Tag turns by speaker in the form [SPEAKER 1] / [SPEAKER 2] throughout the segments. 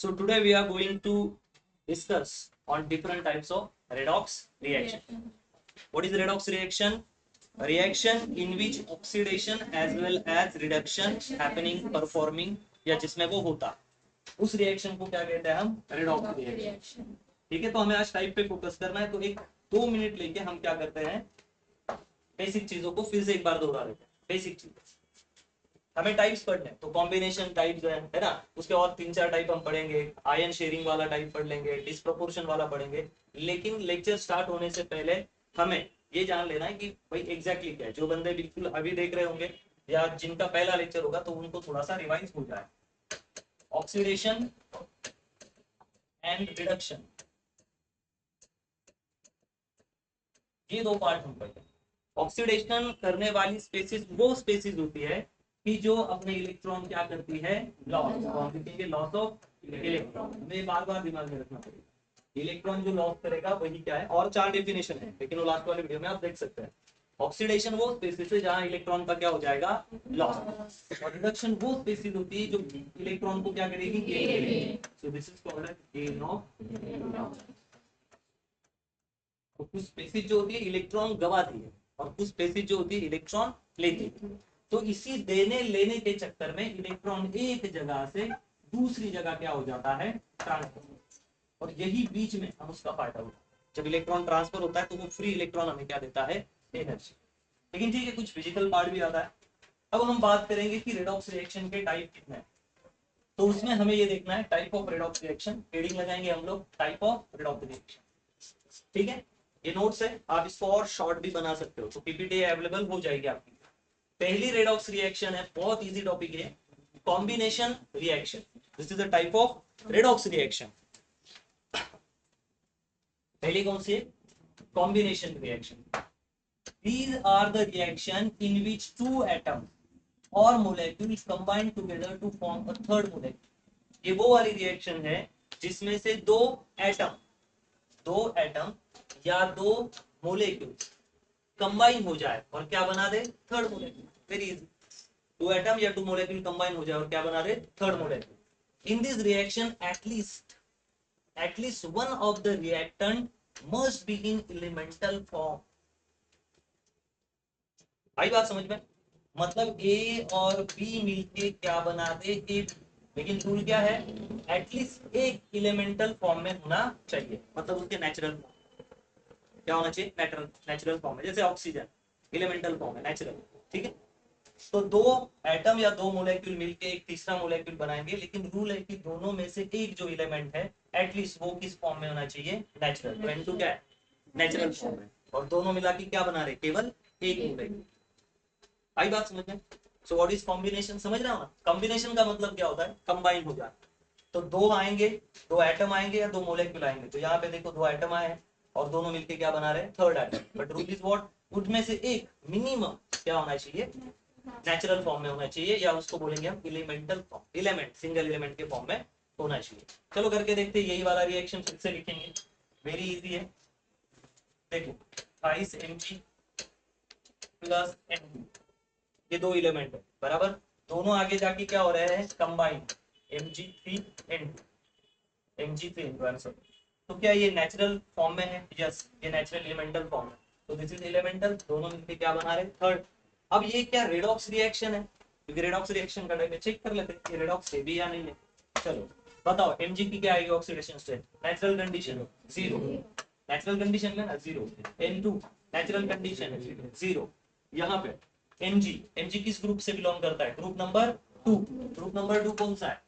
[SPEAKER 1] So today we are going to discuss on different types of redox reaction. What is redox reaction? A reaction in which oxidation as well as reduction happening performing या जिसमें वो होता, उस reaction को क्या कहते हैं हम? Redox reaction. ठीक है, तो हमें आज टाइप पे फोकस करना है. तो एक 2 मिनट लेके हम क्या करते हैं, बेसिक चीजों को फिर से एक बार दोहरा लेते हैं. बेसिक चीज हमें टाइप्स पढ़ने हैं, तो कॉम्बिनेशन टाइप्स है ना, उसके और 3-4 टाइप हम पढ़ेंगे. आयन शेयरिंग वाला टाइप पढ़ लेंगे, डिस्प्रोपोर्शन वाला पढ़ेंगे. लेकिन लेक्चर स्टार्ट होने से पहले हमें ये जान लेना है कि भाई एग्जैक्टली क्या है. जो बंदे बिल्कुल अभी देख रहे होंगे या जिनका पहला लेक्चर होगा तो उनको थोड़ा सा रिवाइज हो जाए. ऑक्सीडेशन एंड रिडक्शन, ये दो पार्ट हम पढ़ते हैं. ऑक्सीडेशन करने वाली स्पेसीज वो स्पेसीज होती है कि जो अपने इलेक्ट्रॉन क्या करती है, लॉस. तो हम लिखेंगे लॉस ऑफ इलेक्ट्रॉन. हमें बार बार दिमाग में रखना पड़ेगा, इलेक्ट्रॉन जो लॉस करेगा वही क्या है. और 4 डेफिनेशन है, लेकिन वो लास्ट वाले वीडियो में आप देख सकते हैं. ऑक्सीडेशन वो स्पेसीज है जहां इलेक्ट्रॉन का क्या हो जाएगा, लॉस. और रिडक्शन वो स्पेसीज होती है जो इलेक्ट्रॉन को क्या करेगी, गेन करेगी. सो this is called gain of. कुछ स्पेसीज जो होती है इलेक्ट्रॉन गवाती है और कुछ स्पेसीज जो होती है इलेक्ट्रॉन लेती है. तो इसी देने लेने के चक्कर में इलेक्ट्रॉन एक जगह से दूसरी जगह क्या हो जाता है, ट्रांसफर. और यही बीच में हम उसका फायदा होता है. जब इलेक्ट्रॉन ट्रांसफर होता है तो वो फ्री इलेक्ट्रॉन हमें क्या देता है, एनर्जी. लेकिन ठीक है, कुछ फिजिकल पार्ट भी आता है. अब हम बात करेंगे कि रेडॉक्स रिएक्शन के टाइप कितने हैं. तो उसमें हमें ये देखना है type of redox reaction. Heading लगाएंगे हम लोग टाइप ऑफ रेडॉक्स रिएक्शन. ठीक है, ये नोट्स है, आप इसको और शॉर्ट भी बना सकते हो. तो पीपीटी अवेलेबल हो जाएगी आपकी. पहली रेडॉक्स रिएक्शन है, बहुत इजी टॉपिक है, combination reaction. This is the type of redox reaction. पहली कौन सी है, combination reaction. These are the reaction in which two atoms or molecules combine together to form a third molecule. ये वो वाली reaction है जिसमें से दो एटम या दो मोलेक्यूल्स कंबाइन हो जाए और क्या बना दे, third molecule. Very easy. 2 atom या 2 मोलेक्यूल कंबाइन हो जाए और क्या बना दे, third molecule. In this reaction at least one of the reactant must be in elemental form. आई बात समझ में? मतलब ए और बी मिलके क्या बना दे, ए. लेकिन रूल क्या है, एटलीस्ट एक इलेमेंटल फॉर्म में होना चाहिए. मतलब उसके नेचुरल क्या होना चाहिए, नेचुरल फॉर्म में. जैसे ऑक्सीजन इलेमेंटल फॉर्म है, नेचुरल. ठीक है, तो दो एटम या दो मोलेक्यूल मिलके एक तीसरा मोलेक्यूल बनाएंगे. लेकिन रूल है कि दोनों में से एक जो इलेमेंट है एटलीस्ट वो किस फॉर्म में होना चाहिए, नेचुरल. तो N2 क्या है, नेचुरल फॉर्म है. और दोनों मिला के क्या बना रहे, केवल एक मोलेक्यूल. आई बात समझ में? सो व्हाट इज कॉम्बिनेशन, समझ रहा हूँ ना. कॉम्बिनेशन का मतलब क्या होता है, कंबाइन हो जाए. तो दो आएंगे, दो एटम आएंगे या दो मोलेक्यूल आएंगे. तो यहाँ पे देखो 2 एटम आए हैं और दोनों मिलके क्या बना रहे हैं, third atom. But rule is what, उनमें से एक मिनिमम क्या होना चाहिए, नेचुरल फॉर्म में होना चाहिए, या उसको बोलेंगे हम elemental form. Element single element के फॉर्म में होना चाहिए. चलो करके देखते हैं. यही वाला रिएक्शन फिर से लिखेंगे, वेरी इजी है. देखो 22 Mg प्लस N2, ये दो एलिमेंट है बराबर. दोनों आगे जाके क्या हो रहे हैं, कंबाइन. Mg3N2, Mg3N2. तो क्या ये नेचुरल फॉर्म में है, यस ये नेचुरल एलिमेंटल फॉर्म है. तो दिस इज एलिमेंटल. दोनों मिलकर क्या बना रहे, थर्ड. अब ये क्या रेडॉक्स रिएक्शन है, क्योंकि रेडॉक्स रिएक्शन का टाइप चेक कर लेते हैं रेडॉक्स है भी या नहीं है. चलो बताओ, Mg की क्या आएगी oxidation state, natural condition 0. Natural condition में ना 0. N2 नेचुरल कंडीशन है 0. यहाँ पे Mg किस ग्रुप से बिलोंग करता है, ग्रुप नंबर 2. ग्रुप नंबर 2 कौन सा है,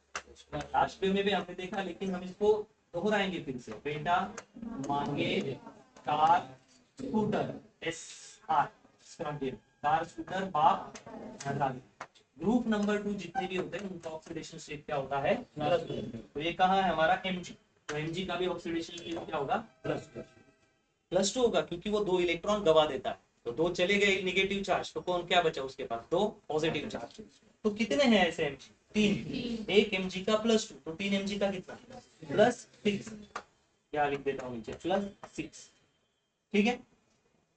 [SPEAKER 1] लास्ट में भी हमने देखा, लेकिन हम इसको दोहराएंगे फिर से. बेटा मांगे car scooter SR, car scooter बाप. ग्रुप नंबर 2 जितने भी होते हैं उनका ऑक्सीडेशन स्टेट क्या होता है, प्लस. तो ये कहाँ है हमारा Mg. तो Mg का भी ऑक्सीडेशन स्टेट क्या होगा, प्लस 2 होगा, क्योंकि वो 2 इलेक्ट्रॉन गवा देता है. तो 2 चले गए नेगेटिव चार्ज, तो कौन क्या बचा उसके पास, 2 पॉजिटिव चार्ज. तो कितने हैं ऐसे Mg, 3. एक Mg का प्लस 2, तो 3 Mg का कितना, प्लस 6. क्या लिख देता हूँ नीचे, प्लस 6. ठीक है,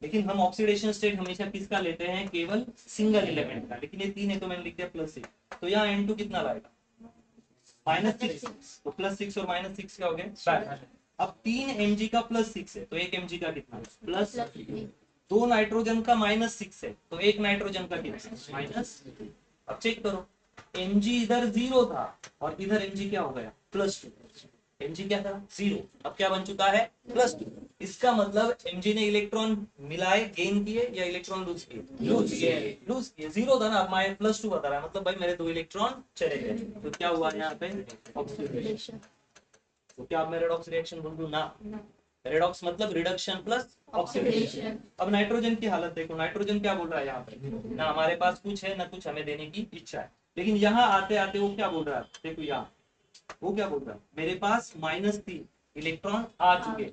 [SPEAKER 1] लेकिन हम ऑक्सीडेशन स्टेट हमेशा किसका लेते हैं, केवल सिंगल एलिमेंट का. लेकिन ये 3 है तो मैंने लिख दिया प्लस 6. तो यहाँ N2 कितना लाएगा, -6, तो +6 और -6 क्या हो गया? अब 3 mg का +6 है तो 1 mg का कितना प्लस, 2 नाइट्रोजन का -6 है तो 1 नाइट्रोजन का कितना माइनस। अब चेक करो, mg इधर 0 था और इधर mg क्या हो गया +2, mg क्या था 0, अब क्या बन चुका है +2। इसका मतलब mg ने इलेक्ट्रॉन मिलाए गेन किए या इलेक्ट्रॉन लूज किए? लूज किए। 0 था ना, अब माइनस +2 बता रहा है, मतलब भाई मेरे 2 इलेक्ट्रॉन चले गए। तो क्या हुआ यहाँ पे ऑक्सीडेशन। तो क्या अब मैं रेडॉक्स रिएक्शन बोल दूं? ना, रेडॉक्स मतलब रिडक्शन प्लस ऑक्सीडेशन। अब नाइट्रोजन की हालत देखो, नाइट्रोजन क्या बोल रहा है यहाँ पे? ना हमारे पास कुछ है ना कुछ हमें देने की इच्छा है, लेकिन यहाँ आते आते वो क्या बोल रहा है? देखो यहाँ वो क्या बोल रहा है, मेरे पास -3 इलेक्ट्रॉन आ चुके,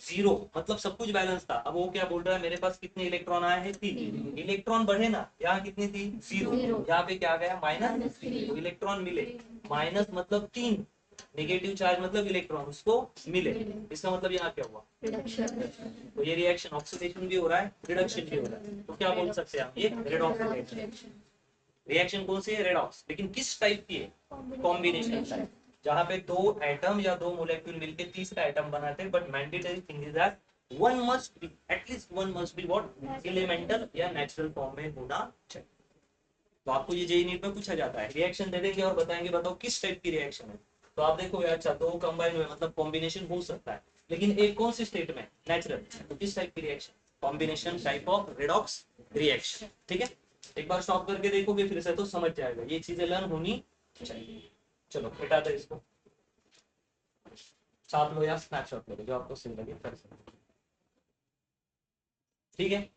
[SPEAKER 1] 0 मतलब सब कुछ बैलेंस था। अब वो क्या बोल रहा है, मेरे पास कितने इलेक्ट्रॉन आए हैं? 3। इलेक्ट्रॉन बढ़े ना, यहाँ कितनी थी 0, यहाँ पे क्या आ गया -3, तो इलेक्ट्रॉन मिले। माइनस मतलब 3, नेगेटिव चार्ज मतलब इलेक्ट्रॉन उसको मिले, इसका मतलब यहाँ क्या हुआ तो ये रिएक्शन ऑक्सीडेशन भी हो रहा है रिडक्शन भी हो रहा है, तो क्या बोल सकते हैं हम? ये रेडॉक्स रिएक्शन। रिएक्शन कौन सी है? रेडॉक्स। लेकिन किस टाइप की है? कॉम्बिनेशन टाइप, जहां पे 2 एटम या 2 मोलेक्यूल मिलके तीसरा एटम बनाते हैं, but mandatory thing is that one must be, at least one must be what elemental या नेचुरल फॉर्म में होना चाहिए। तो आपको ये जेईई नीट में पूछा जाता है, रिएक्शन दे देंगे और बताएंगे बताओ किस टाइप की रिएक्शन है। तो आप देखो यार, अच्छा 2 कंबाइन हुए मतलब कॉम्बिनेशन हो सकता है, लेकिन एक कौन सी स्टेट में? नेचुरल। तो किस टाइप की reaction? Combination type of redox reaction. ठीक है, एक बार स्टॉप करके देखोगे फिर से तो समझ जाएगा, ये चीजें लर्न होनी चाहिए। चलो हटा दो इसको, छाप लो या स्नैपशॉट लो, जो आपको सही लगे कर सकते। ठीक है,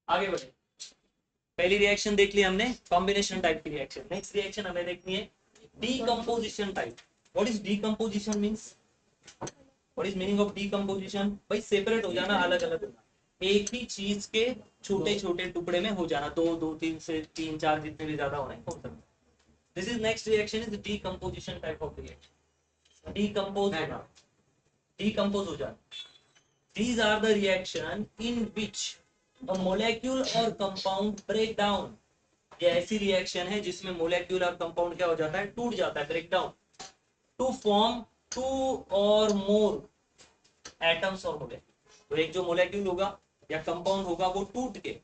[SPEAKER 1] आगे बढ़े। पहली रिएक्शन देख ली हमने, कॉम्बिनेशन टाइप की रिएक्शन। नेक्स्ट रिएक्शन हमें देखनी है decomposition type. What is decomposition means? What is meaning of decomposition? भाई सेपरेट हो जाना, अलग अलग होना, एक ही चीज के छोटे छोटे टुकड़े में हो जाना, 2 2 3 से 3 4 जितने भी ज्यादा होने हो सकते। This is next reaction is decomposition type of reaction. Decompose होना, डीकंपोज हो जाना। These are the reaction in which a molecule or compound break down। ये ऐसी रिएक्शन है जिसमें मोलेक्यूल और कंपाउंड क्या हो जाता है? टूट जाता है, ब्रेक डाउन, टू फॉर्म 2 और मोर एटम्स और मोलेक्यूल। तो एक जो मोलेक्यूल होगा या कंपाउंड होगा वो टूट के,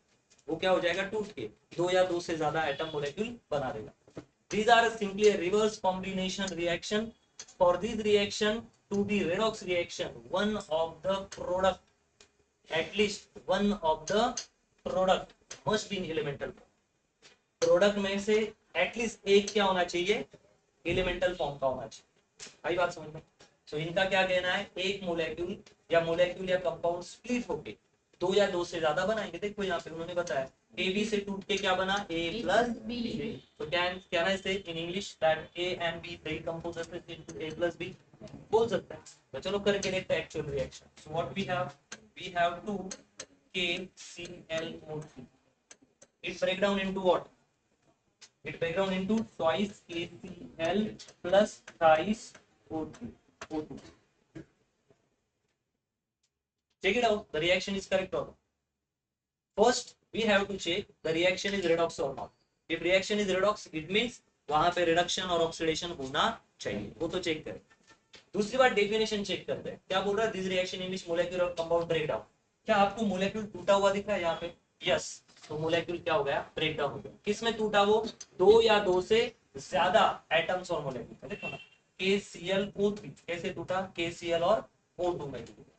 [SPEAKER 1] वो क्या हो जाएगा? टूट के 2 या 2 से ज्यादा एटम मोलेक्यूल बना देगा। These are simply a reverse combination reaction. For this reaction to be redox reaction, one of the product, at least one of the product must be in elemental form। Product में से at least एक क्या होना चाहिए? Elemental form का होना चाहिए। आई बात समझ में? तो इनका क्या कहना है, एक मोलेक्यूल या कंपाउंड स्प्लिट होके 2 या 2 से ज्यादा बनाएंगे। देखो यहाँ पे उन्होंने बताया ए बी से टूट के क्या बना? A plus B. तो क्या कहना है इसे in English? That A and B decompose into A plus B, बोल सकते हैं। तो चलो करके देखते हैं actual reaction. So what we have 2 KClO3। It break down into what? It break down into twice KCl plus thrice O2. O2. Check it out. The reaction is correct or not. First, we have to check the reaction is redox or not. If reaction is redox, it means वहां पे reduction और oxidation होना चाहिए, वो तो check करें। दूसरी बात डेफिनेशन चेक करते हैं, क्या बोल रहा है? This reaction in which molecule और कंपाउंड ब्रेक डाउन। क्या आपको मोलेक्यूल टूटा हुआ दिख रहा है यहाँ पे? यस। तो मोलेक्यूल क्या हो गया? ब्रेक डाउन हो गया। किसमें टूटा? वो 2 या 2 से ज्यादा एटम्स और मोलेक्यूल। देखो ना, KClO3 कैसे टूटा? KCl और O2 में टूटा।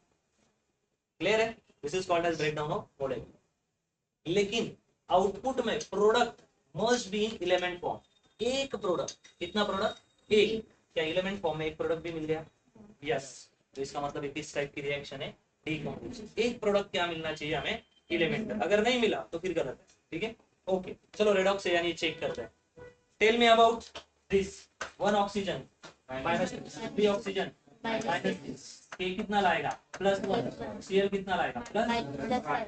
[SPEAKER 1] क्लियर है? This is called as break down of molecule. लेकिन आउटपुट में product must be in element form. एक प्रोडक्ट, कितना प्रोडक्ट? एक। क्या एलिमेंट फॉर्म में एक प्रोडक्ट भी मिल गया? यस। तो इसका मतलब एक इस टाइप की रिएक्शन है डीकंपोजिशन। एक प्रोडक्ट क्या मिलना चाहिए हमें? एलिमेंट। अगर नहीं मिला तो फिर गलत है। ठीक है, ओके। चलो रेडॉक्स यानी चेक करते हैं। Tell me about this. 1 oxygen minus 3 oxygen minus, के कितना लाएगा? +1। Cl कितना लाएगा? +5।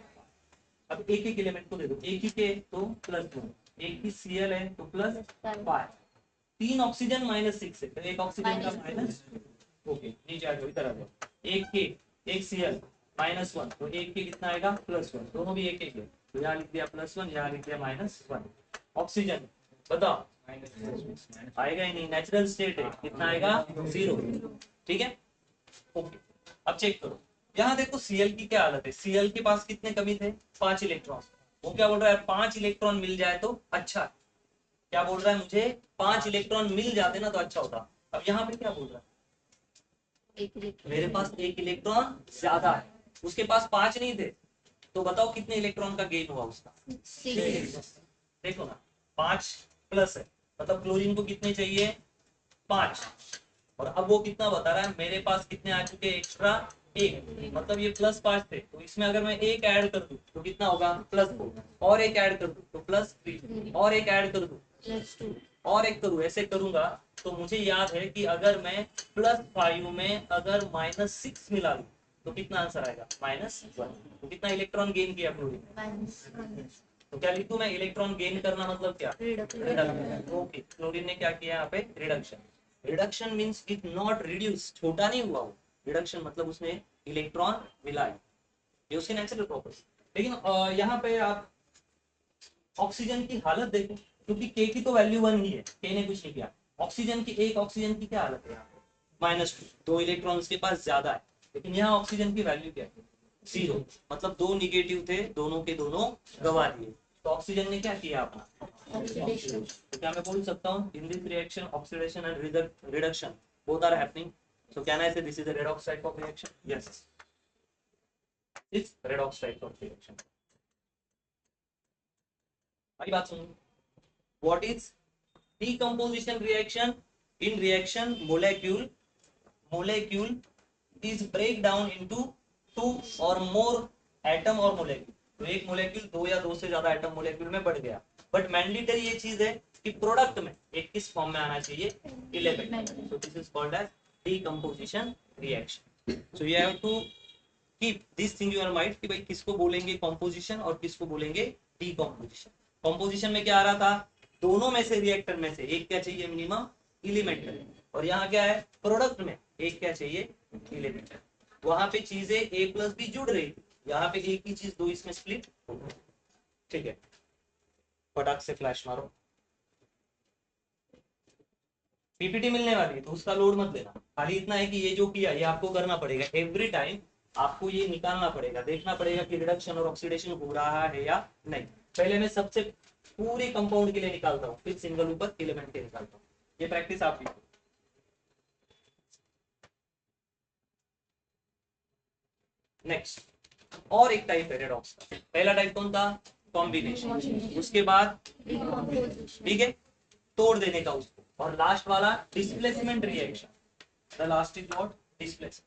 [SPEAKER 1] अब एक एक एलिमेंट को दे दो, एक ही के तो +1, एक ही Cl है तो +5। 3 ऑक्सीजन -6 है तो एक ऑक्सीजन का माइनस, ओके नीचे आ जाओ, इधर आ जाओ। एक के एक Cl -1 तो एक के कितना आएगा? +1। दोनों भी एक एक है तो यहाँ लिख दिया +1, यहाँ लिख दिया -1। ऑक्सीजन बताओ आएगा ही नहीं, नेचुरल स्टेट है, कितना आएगा 0। ठीक है, ओके। अब चेक करो, यहाँ देखो Cl की क्या हालत है, Cl के पास कितने कमी थे, 5 इलेक्ट्रॉन। वो क्या बोल रहा है, 5 इलेक्ट्रॉन मिल जाए तो अच्छा है। क्या बोल रहा है, मुझे 5 इलेक्ट्रॉन मिल जाते ना तो अच्छा होता। अब यहाँ पे क्या बोल रहा है, मेरे पास 1 इलेक्ट्रॉन ज्यादा है, उसके पास 5 नहीं थे, तो बताओ कितने इलेक्ट्रॉन का गेन हुआ उसका, 6। देखो ना, 5 प्लस है, मतलब क्लोरीन को कितने चाहिए, 5। और अब वो कितना बता रहा है, मेरे पास कितने आ चुके एक्स्ट्रा, 1, मतलब ये +5 थे, तो इसमें अगर मैं 1 ऐड कर दूं तो कितना होगा, +4, और 1 ऐड कर दूं तो +3, और 1 ऐड कर दूं +2, और 1 करूं, ऐसे करूंगा तो मुझे याद है कि अगर मैं +5 में अगर -6 मिला लूं तो कितना आंसर आएगा, -1। तो कितना इलेक्ट्रॉन गेन किया क्लोरीन, तो क्या लिखूं मैं, इलेक्ट्रॉन गेन करना मतलब क्या, रिडक्शन। ओके, क्लोरीन ने क्या किया यहाँ पे, reduction. Reduction means it not reduce, छोटा नहीं हुआ वो, रिडक्शन मतलब उसने इलेक्ट्रॉन मिलाया, ये उसकी नेचुरल प्रॉपर्टी। लेकिन यहाँ पे आप ऑक्सीजन की हालत देखो, क्योंकि के की तो वैल्यू 1 ही है, के ने कुछ नहीं किया। ऑक्सीजन की, एक ऑक्सीजन की क्या हालत है यहाँ पे, -2, 2 इलेक्ट्रॉन उसके पास ज्यादा है, लेकिन यहाँ ऑक्सीजन की वैल्यू क्या है, 0, मतलब 2 निगेटिव थे, दोनों के दोनों गवा दिए। तो ऑक्सीजन ने क्या किया अपना, ऑक्सीडेशन। तो क्या मैं बोल सकता हूँ, in this reaction oxidation and reduction both are happening, so can I say this is a redox type of reaction? Yes, it's redox type of reaction. अगली बात सुनो, what is decomposition reaction? In reaction molecule is break down into 2 or more atom or molecule। तो एक molecule 2 या 2 से ज्यादा atom molecule में बढ़ गया, बट मैंडेटरी ये चीज है कि प्रोडक्ट में एक किस फॉर्म में आना चाहिए, element. So this is called as decomposition reaction. So you have to keep this thing your mind कि भाई किसको बोलेंगे कंपोजिशन और किसको बोलेंगे डीकंपोजिशन। कंपोजिशन में क्या आ रहा था, दोनों में से, रिएक्टर में से एक क्या चाहिए मिनिमम, एलिमेंटरी, और यहाँ क्या है, प्रोडक्ट में एक क्या चाहिए, एलिमेंटरी। वहां पे चीजें A प्लस B जुड़ रही, यहाँ पे एक ही चीज दो इसमें स्प्लिट हो गई। ठीक है, फटाक से फ्लैश मारो, पीपीटी मिलने वाली है तो उसका लोड मत लेना, खाली इतना है कि ये जो किया ये आपको करना पड़ेगा, एवरी टाइम आपको ये निकालना पड़ेगा, देखना पड़ेगा कि रिडक्शन और ऑक्सीडेशन हो रहा है या नहीं। पहले मैं सबसे पूरे कंपाउंड के लिए निकालता हूँ, फिर सिंगल ऊपर एलिमेंट के निकालता हूँ, ये प्रैक्टिस आप भी। नेक्स्ट, और एक टाइप है रेडॉक्स का, पहला टाइप कौन था, कॉम्बिनेशन, उसके बाद ठीक है तोड़ देने का उसको, और लास्ट वाला displacement reaction, the last is what, displacement.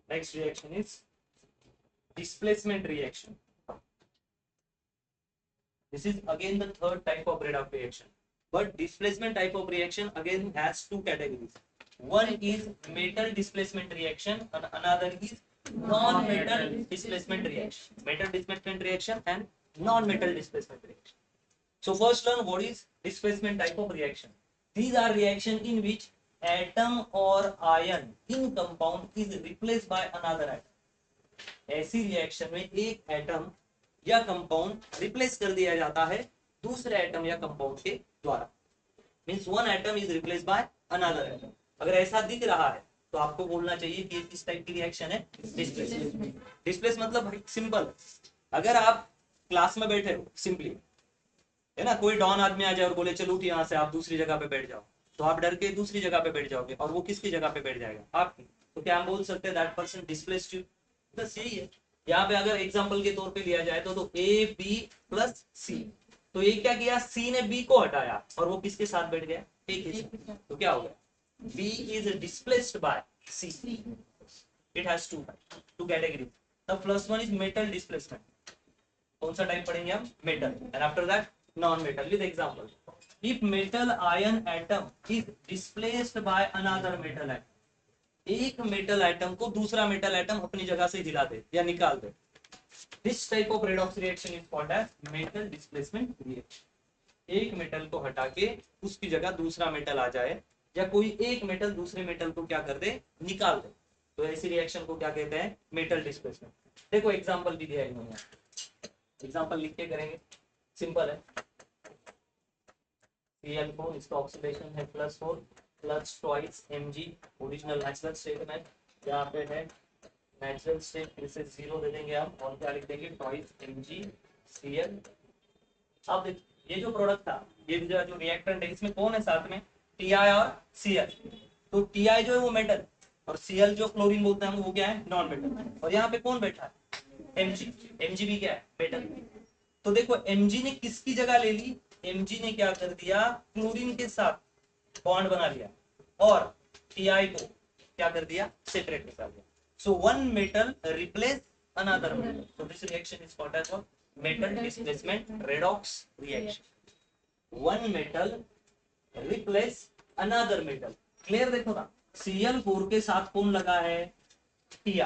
[SPEAKER 1] Next reaction is displacement reaction. This is again the third type of redox reaction. But displacement type of reaction again has two categories. One is metal displacement reaction and another is non-metal displacement reaction. Metal displacement reaction and non-metal displacement reaction. So first learn what is displacement type of reaction. These are reaction in which atom or ion in compound is replaced by another atom. ऐसी reaction में एक atom या compound replace कर दिया जाता है दूसरे atom या कंपाउंड के द्वारा, means one atom is replace by another atom. अगर ऐसा दिख रहा है तो आपको बोलना चाहिए कि किस टाइप की रिएक्शन है, डिस्प्लेस। डिस्प्लेस मतलब भाई सिंपल, अगर आप क्लास में बैठे हो सिंपली, है ना, कोई डॉन आदमी आ जाए और बोले चलो उठ यहाँ से आप दूसरी जगह पे बैठ जाओ, तो आप डर के दूसरी जगह पे बैठ जाओगे, और वो किसकी जगह पे बैठ जाएगा, आपकी। तो क्या हम बोल सकते हैं दैट पर्सन डिस्प्लेस्ड यू, बस यही है। यहाँ पे अगर एग्जांपल के तौर पे लिया जाए तो ए बी प्लस सी, तो ये क्या किया, सी ने बी को हटाया और वो किसके साथ बैठ गया, ए के साथ, तो क्या हो गया, B is displaced by C. It has two category, the first one is metal displacement, कौन सा टाइप पढ़ेंगे हम, metal, and after that non metal with example. If metal ion atom is displaced by another metal atom, एक metal atom को दूसरा metal atom अपनी जगह से हिला दे या निकाल दे, this type of redox reaction is called as metal displacement reaction. एक मेटल को हटा के उसकी जगह दूसरा मेटल आ जाए, या कोई एक मेटल दूसरे मेटल को क्या कर दे, निकाल दे, तो ऐसी रिएक्शन को क्या कहते हैं, मेटल डिस्प्लेसमेंट। देखो एग्जांपल भी दिया है इन्होंने, एग्जांपल लिख के करेंगे, सिंपल है। Cl4 इसका ऑक्सीडेशन है +4 plus twice Mg original natural state में, यहाँ पे है नेचुरल स्टेट, फिर से 0 दे देंगे हम और क्या लिख देंगे ट्वाइस MgCl। अब देख ये जो प्रोडक्ट था, ये जो रिएक्टेंट है, इसमें कौन है साथ में, Ti और Cl। तो Ti जो है वो मेटल और Cl जो क्लोरीन बोलते हैं हम, वो क्या है, नॉन मेटल। और यहाँ पे कौन बैठा है, Mg भी क्या है, मेटल। तो देखो Mg ने किसकी जगह ले ली, Mg ने क्या कर दिया, क्लोरीन के साथ बॉन्ड बना लिया और Ti को क्या कर दिया, सेपरेट निकाल दिया। So one metal replace another metal, so this reaction is called as metal displacement redox reaction. One metal replace another metal, clear. देखो ना Cl4 के साथ कौन लगा है, Ti,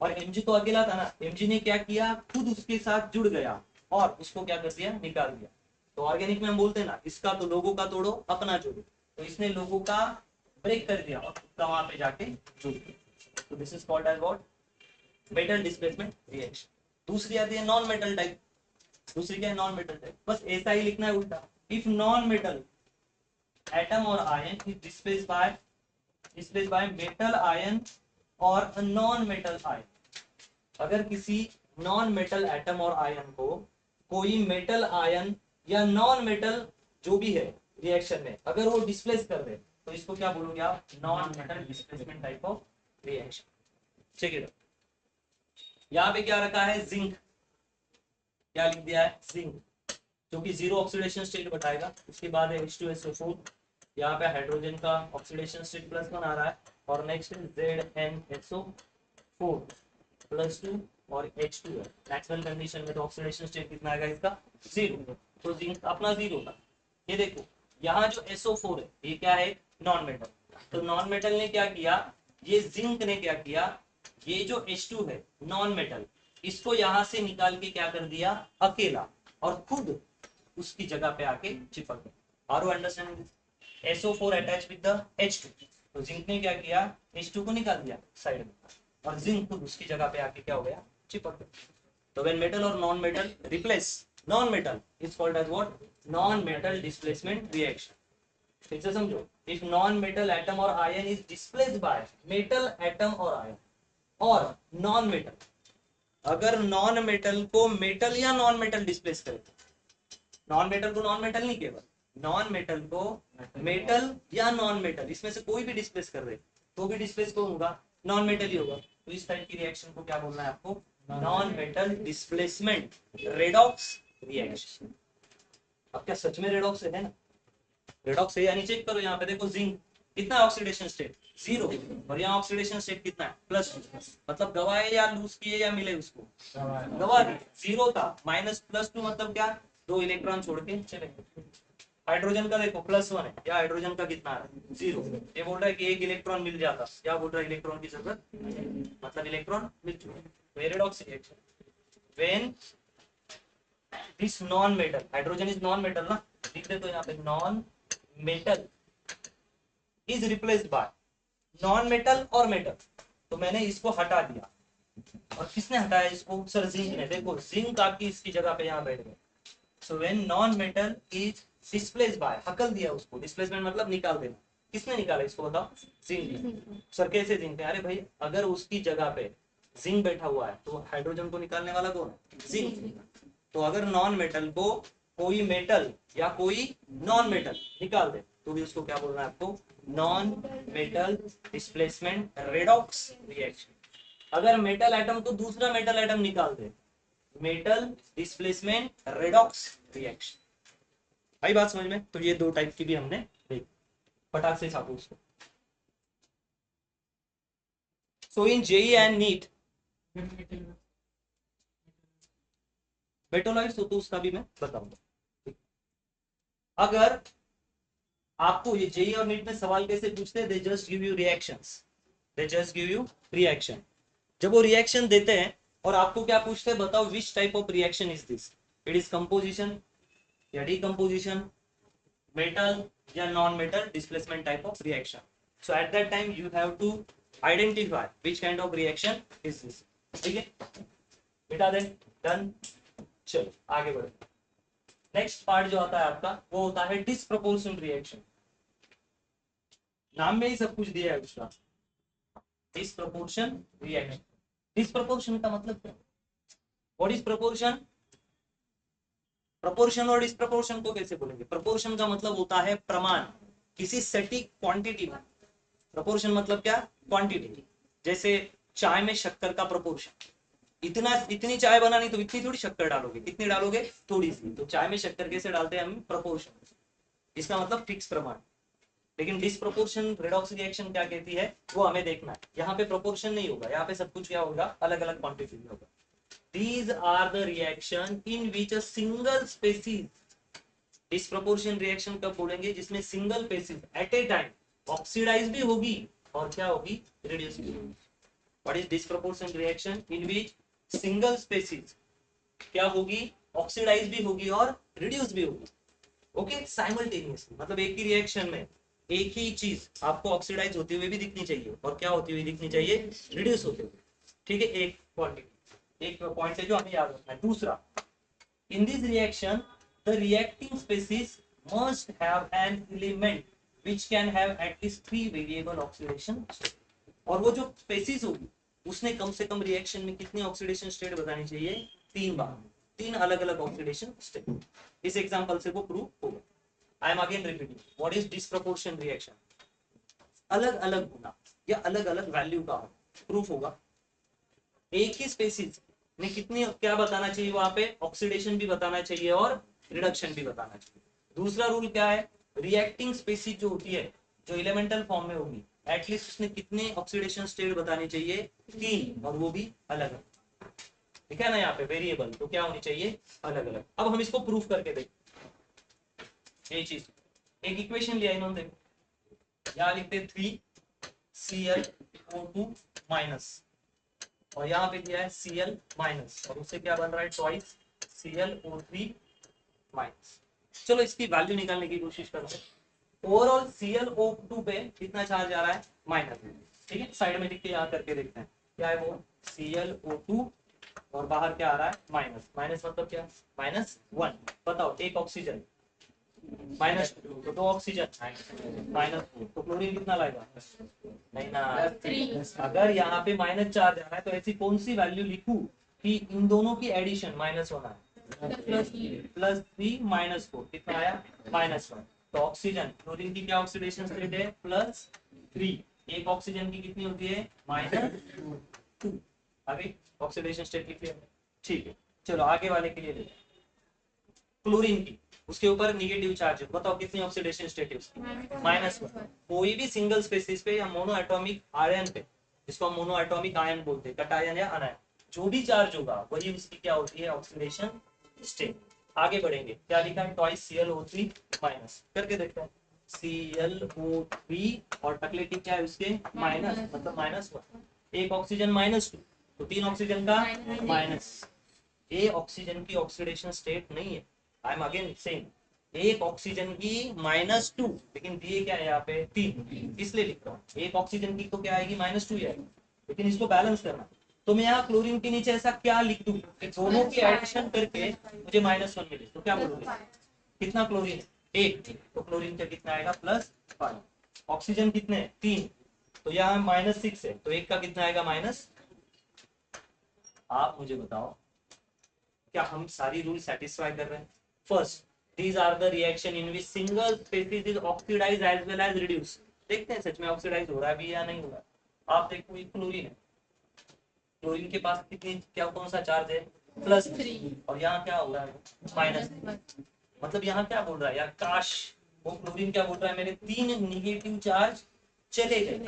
[SPEAKER 1] और Mg तो अकेला था ना, Mg ने क्या किया, खुद उसके साथ जुड़ गया और उसको क्या कर दिया, निकाल दिया। तो ऑर्गेनिक में हम बोलते हैं ना, इसका तो लोगों का तोड़ो अपना जोड़ो, तो इसने लोगों का ब्रेक कर दिया और खुद का वहां पे जाके जुड़ गया। तो this is called as what, metal displacement reaction. दूसरी आती है नॉन मेटल टाइप। दूसरी क्या है, नॉन मेटल टाइप, बस ऐसा ही लिखना है उल्टा। इफ नॉन मेटल एटम और ion is displaced by metal ion और नॉन मेटल आयन, अगर किसी नॉन मेटल एटम और आयन को कोई मेटल आयन या नॉन मेटल जो भी है रिएक्शन में अगर वो डिस्प्लेस कर दे, तो इसको क्या बोलोगे आप, non metal displacement type of reaction. ठीक है, यहाँ पे क्या रखा है, जिंक, क्या लिख दिया है, जिंक, जो कि 0 ऑक्सीडेशन स्टेट बताएगा। उसके बाद है H2SO4, यहाँ पे हाइड्रोजन का ऑक्सीडेशन स्टेट +1 आ रहा है, और नेक्स्ट ZnSO4 +2 और H2 है। नेचुरल कंडीशन में तो ऑक्सीडेशन स्टेट कितना आएगा इसका, 0, तो जिंक अपना 0 था। ये देखो यहाँ जो SO4 है ये क्या है, नॉन मेटल, तो नॉन मेटल ने क्या किया, ये जिंक ने क्या किया, ये जो H2 है नॉन मेटल, इसको यहाँ से निकाल के क्या कर दिया अकेला, और खुद उसकी जगह पे आके चिपक गया। Are you understanding, SO4 attach with the H2, तो जिंक ने क्या किया, H2 को निकाल दिया साइड में, और जिंक खुद उसकी जगह पे आके क्या हो गया, चिपक गया। तो व्हेन मेटल और non metal replace non metal is called as what, non metal displacement reaction. फिर से समझो, इफ नॉन मेटल एटम और ion is displaced by metal atom और आयन और नॉन मेटल, अगर नॉन मेटल को मेटल या नॉन मेटल डिस्प्लेस करे, नॉन मेटल को नॉन मेटल नहीं, केवल नॉन मेटल को मेटल या नॉन मेटल, इसमें से कोई भी डिस्प्लेस कर दे, तो भी डिस्प्लेस कौन होगा, नॉन मेटल ही होगा। तो इस टाइप की रिएक्शन को क्या बोलना है आपको, non metal displacement redox reaction. अब क्या सच में रेडॉक्स है ना, रेडॉक्स है यानी चेक करो, यहाँ पे देखो जिंक कितना ऑक्सीडेशन स्टेट 0, और यहाँ ऑक्सीडेशन स्टेट कितना है +2, मतलब गवाए या लूज किए या मिले उसको, गवा दिए, 0 था, -+2 मतलब क्या, 2 इलेक्ट्रॉन छोड़ के चले। हाइड्रोजन का देखो +1 है, या हाइड्रोजन का कितना है 0, ये बोल रहा है कि 1 इलेक्ट्रॉन मिल जाता, क्या बोल रहा है, इलेक्ट्रॉन की जरूरत, मतलब इलेक्ट्रॉन मिल चुके। Redox reaction when this non metal, hydrogen is non metal ना, लिख दे तो यहाँ पे non metal is replaced by non metal और मेटल, तो मैंने इसको हटा दिया, और किसने हटाया इसको, सर जिंक ने। देखो जिंक आपकी इसकी जगह पे यहाँ बैठ गए। So when non metal is displaced by, हकल दिया उसको, डिस्प्लेसमेंट मतलब निकाल देना, किसने निकाला इसको बताओ, जिंक। सर कैसे जिंक है, अरे भाई अगर उसकी जगह पे जिंक बैठा हुआ है तो हाइड्रोजन को निकालने वाला कौन है, जिंक। तो अगर नॉन मेटल को कोई मेटल या कोई नॉन मेटल निकाल दे, तो भी उसको क्या बोलना है आपको, non metal displacement redox reaction. अगर मेटल एटम तो दूसरा मेटल एटम निकाल दे, मेटल डिस्प्लेसमेंट रेडॉक्स रिएक्शन। आई बात समझ में, तो ये 2 टाइप की भी हमने देखी, फटाक से छापो उसको। So in JEE and NEET मेटोलाइट्स हो, तो उसका भी मैं बताऊंगा। अगर आपको ये जेई और नीट में सवाल कैसे पूछते हैं, they just give you reactions, they just give you reaction. जब वो रिएक्शन देते हैं और आपको क्या पूछते हैं, बताओ which type of reaction is this, it is composition या डीकंपोजिशन metal या non metal displacement type of reaction. So at that time you have to identify which kind of reaction is this. ठीक है बेटा, then done. चलो आगे बढ़े। Next part जो आता है आपका वो होता है डिसप्रपोर्शन रिएक्शन। नाम में ही सब कुछ दिया है उसका, डिसप्रपोर्शन रिएक्शन। डिसप्रपोर्शन का मतलब क्या? What is proportion? प्रपोर्शन और डिसप्रपोर्शन को कैसे बोलेंगे? प्रपोर्शन का मतलब होता है प्रमाण, किसी सटीक क्वांटिटी में। प्रपोर्शन मतलब क्या? क्वांटिटी। जैसे चाय में शक्कर का प्रपोर्शन, इतनी चाय बनानी तो इतनी थोड़ी शक्कर डालोगे, कितनी डालोगे? थोड़ी सी। तो चाय में शक्कर कैसे डालते हैं हम? प्रपोर्शन। इसका मतलब फिक्स प्रमाण। लेकिन डिसप्रोपोर्शन रेडॉक्स रिएक्शन क्या कहती है वो हमें देखना है। यहाँ पे प्रोपोर्शन नहीं होगा, यहाँ पे सब कुछ क्या होगा? अलग अलग क्वांटिटी में होगा। These are the reaction in which a single species, disproportion reaction कब बोलेंगे? जिसमें single species at a time oxidise भी होगी और क्या होगी? रिड्यूस भी होगी। What is disproportion reaction? In which single species क्या होगी? ऑक्सीडाइज भी होगी और रिड्यूस भी होगी। ओके, साइमल्टेनियसली, मतलब एक ही रिएक्शन में एक ही चीज आपको ऑक्सीडाइज होते हुए भी दिखनी चाहिए और क्या होती हुई दिखनी चाहिए? रिड्यूस होते हुए। ठीक है, एक क्वांटिटी, एक पॉइंट है जो हमें याद रखना है। दूसरा, इन this reaction the reacting species must have an element which can have at least 3 variable oxidation. और वो जो स्पीशीज होगी उसने कम से कम रिएक्शन में कितनी ऑक्सीडेशन स्टेट बतानी चाहिए? 3 बार, 3 अलग अलग ऑक्सीडेशन स्टेट। इस एग्जांपल से वो प्रूव होगा। I am again repeating, what is disproportion reaction? अलग अलग होना या अलग अलग वैल्यू का प्रूफ होगा। एक ही स्पीशीज ने कितनी क्या बताना चाहिए? वहां पे ऑक्सीडेशन भी बताना चाहिए और रिडक्शन भी बताना चाहिए। दूसरा रूल क्या है? रिएक्टिंग स्पीशीज जो होती है, जो एलिमेंटल फॉर्म में होगी, एटलीस्ट उसने कितने ऑक्सीडेशन स्टेट बताने चाहिए? 3, और वो भी अलग अलग। ठीक है ना, यहाँ पे वेरिएबल तो क्या होनी चाहिए? अलग अलग। अब हम इसको प्रूफ करके देखते। ये चीज एक इक्वेशन लिया इन्होंने, यहाँ लिखते 3Cl O2 माइनस, और यहाँ पे दिया है Cl माइनस, और उससे क्या बन रहा है? Twice ClO3 minus. चलो इसकी वैल्यू निकालने की कोशिश करते हैं। ओवरऑल ClO2 पे कितना चार्ज आ रहा है? माइनस। ठीक है, साइड में लिख के यहाँ करके देखते हैं क्या है वो? ClO2 और बाहर क्या आ रहा है? माइनस। माइनस मतलब क्या? -1। बताओ, एक ऑक्सीजन -2 तो 2 ऑक्सीजन -2 तो क्लोरीन कितना लाएगा? नहीं ना, अगर यहाँ पे माइनस चार्ज आ रहा है तो ऐसी कौन सी वैल्यू लिखूं कि इन दोनों की एडिशन माइनस होना है? +3 -4 कितना आया? -1। तो ऑक्सीजन, क्लोरीन की क्या ऑक्सीडेशन स्टेट है? +3। एक ऑक्सीजन की कितनी होती है? -2। आगे ऑक्सीडेशन स्टेट कितनी है? ठीक है, चलो आगे वाले के लिए देखते हैं। क्लोरीन की, उसके ऊपर निगेटिव चार्ज है, बताओ कितनी ऑक्सीडेशन स्टेट है उसकी? -1। कोई भी सिंगल स्पेसिस पे या मोनो एटॉमिक आयन पे, जिसको हम मोनो एटॉमिक आयन बोलते हैं, कटायन या अनायन, जो भी चार्ज होगा वही उसकी क्या होती है? Oxidation state. आगे बढ़ेंगे, क्या लिखा है? ट्वाइस ClO3 माइनस करके देखते हैं। ClO3 और टकलेटी क्या है उसके? माइनस, मतलब -1। एक ऑक्सीजन -2 तो 3 ऑक्सीजन का माइनस। ए ऑक्सीजन की ऑक्सीडेशन स्टेट नहीं है। आई एम अगेन सेम, एक ऑक्सीजन की -2, लेकिन दिए क्या है यहाँ पे? 3, इसलिए लिख रहा हूँ। एक ऑक्सीजन की तो क्या आएगी? -2 ही आएगी, लेकिन इसको बैलेंस करना। तो मैं यहाँ क्लोरीन के नीचे ऐसा क्या लिख दूं कि दोनों की एडिशन करके मुझे -1 मिले? तो क्या बोलोगे? कितना क्लोरीन है? 1, तो क्लोरीन का कितना आएगा? +5। ऑक्सीजन कितने? 3, तो यहाँ -6 है, तो एक का कितना आएगा? माइनस। आप मुझे बताओ, क्या हम सारी रूल सेटिस्फाई कर रहे हैं? First, these are the reaction in which single species is oxidized as well as reduced। देखते हैं सच में ऑक्सीडाइज हो रहा है भी या नहीं हो रहा है। आप देखो, ये क्लोरीन है, क्लोरीन के पास कितनी क्या कौन सा चार्ज है? +3, और यहाँ क्या हो रहा है? -1। मतलब यहाँ क्या बोल रहा है यार? काश वो क्लोरीन क्या बोल रहा है? मेरे 3 निगेटिव चार्ज चले गए।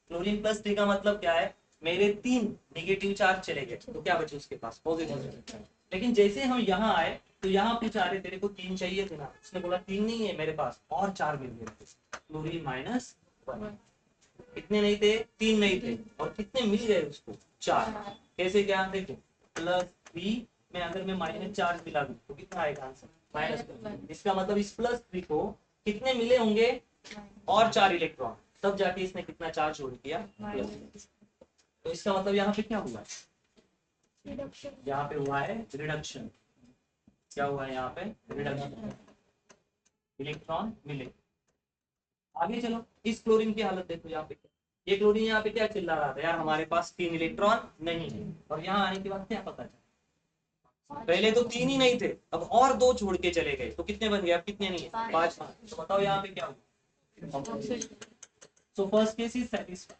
[SPEAKER 1] क्लोरीन +3 का मतलब क्या है? मेरे 3 निगेटिव चार्ज चले गए, तो क्या बचे उसके पास? पॉजिटिव। लेकिन जैसे हम यहाँ आए तो यहाँ पूछा रहे तेरे को 3 चाहिए थे ना, उसने बोला 3 नहीं है मेरे पास, और 4 मिल गए। क्लोरीन -1। कितने नहीं थे? 3 नहीं थे, और कितने मिल गए उसको? 4। कैसे? क्या देखो, +3 में अगर मैं माइनस चार्ज मिला दूं तो कितना आएगा आंसर? -1। इसका मतलब इस +3 को कितने मिले होंगे और 4 इलेक्ट्रॉन, तब जाके इसने कितना चार्ज होल्ड किया प्लस। तो इसका मतलब यहाँ पे क्या हुआ है, यहाँ पे हुआ है रिडक्शन। क्या हुआ है यहाँ पे, रिडक्शन, इलेक्ट्रॉन मिले। आगे चलो, इस क्लोरीन की हालत देखो यहाँ पे, ये क्लोरीन यहाँ पे क्या चिल्ला रहा था यार हमारे पास 3 इलेक्ट्रॉन नहीं है, और यहाँ आने के बाद क्या पता चला पहले तो 3 ही नहीं थे, अब और 2 छोड़ के चले गए, तो कितने बन गए, अब कितने नहीं है, 5। तो बताओ यहाँ पे क्या हुआ। So first case is satisfied,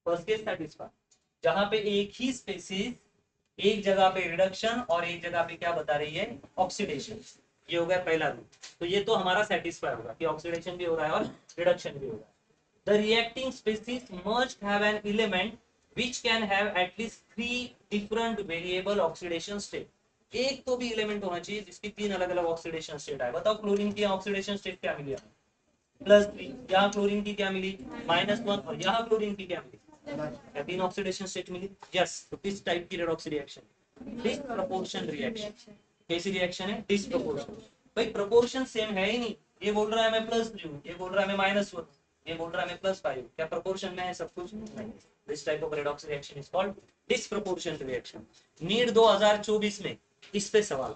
[SPEAKER 1] first case satisfied, जहां पे एक ही स्पेसीज एक जगह पे रिडक्शन और एक जगह पे क्या बता रही है, ऑक्सीडेशन। ये हो गया पहला रूल। तो ये तो हमारा सेटिस्फाई होगा कि ऑक्सीडेशन भी हो रहा है और रिडक्शन भी हो रहा है। The reacting species must have an element which can have at least 3 different variable oxidation state। एक तो भी एलिमेंट होना चाहिए जिसकी 3 अलग अलग ऑक्सीडेशन स्टेट है। बताओ क्लोरीन की ऑक्सीडेशन स्टेट क्या मिली हमें, +3, यहाँ क्लोरीन की क्या मिली -1, और यहाँ क्लोरीन की क्या मिली, 3 ऑक्सीडेशन स्टेट मिली। यस, तो किस टाइप की रेडॉक्स रिएक्शन, डिसप्रपोर्शन रिएक्शन। कैसी रिएक्शन है, डिसप्रपोर्शन। भाई प्रपोर्शन सेम है ही नहीं, ये बोल रहा है मैं +3 हूँ, ये बोल रहा है मैं -1, ये बोल रहा है मैं +5, क्या प्रपोर्शन में है सब कुछ, नहीं। This type of redox reaction is called disproportion reaction. NEET 2024 में इस पे सवाल,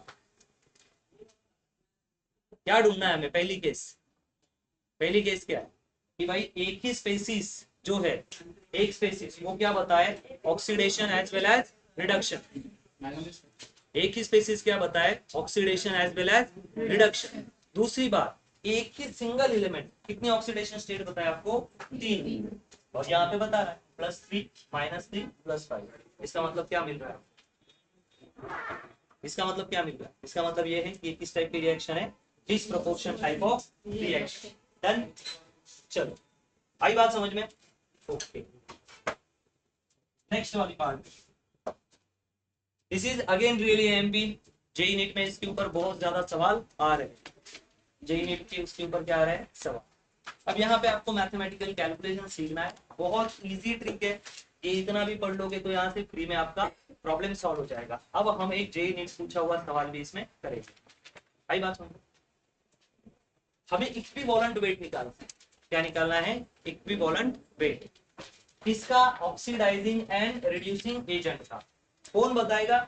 [SPEAKER 1] क्या ढूंढना है हमें, पहली केस क्या है कि भाई एक ही स्पेसीज जो है, एक स्पेसीज वो क्या बताए, oxidation as well as reduction. एक ही स्पेसीज क्या बताए, oxidation as well as reduction. दूसरी बात, एक ही सिंगल एलिमेंट कितनी ऑक्सीडेशन स्टेट बताया आपको, 3, और यहाँ पे बता रहा है +3, -3, +5। इसका मतलब क्या मिल रहा है, इसका मतलब क्या मिल रहा है, इसका मतलब ये है कि ये किस टाइप की रिएक्शन है, disproportion type of reaction. Done, चलो आई बात समझ में, ओके। नेक्स्ट वाली part, this is again really MP, JEE NEET में इसके ऊपर बहुत ज्यादा सवाल आ रहे हैं, जेई नीट के उसके ऊपर क्या आ रहा है सवाल। अब यहाँ पे आपको मैथमेटिकल कैलकुलेशन सीखना है, बहुत इजी ट्रिक है, ये इतना भी पढ़ लोगे तो यहाँ से फ्री में आपका प्रॉब्लम सॉल्व हो जाएगा। अब हम एक जेई नीट पूछा हुआ सवाल भी इसमें करेंगे। आई बात समझो, हमें इक्विवेलेंट वेट निकालना है। क्या निकालना है, इक्विवेलेंट वेट किसका, ऑक्सीडाइजिंग एंड रिड्यूसिंग एजेंट का। कौन बताएगा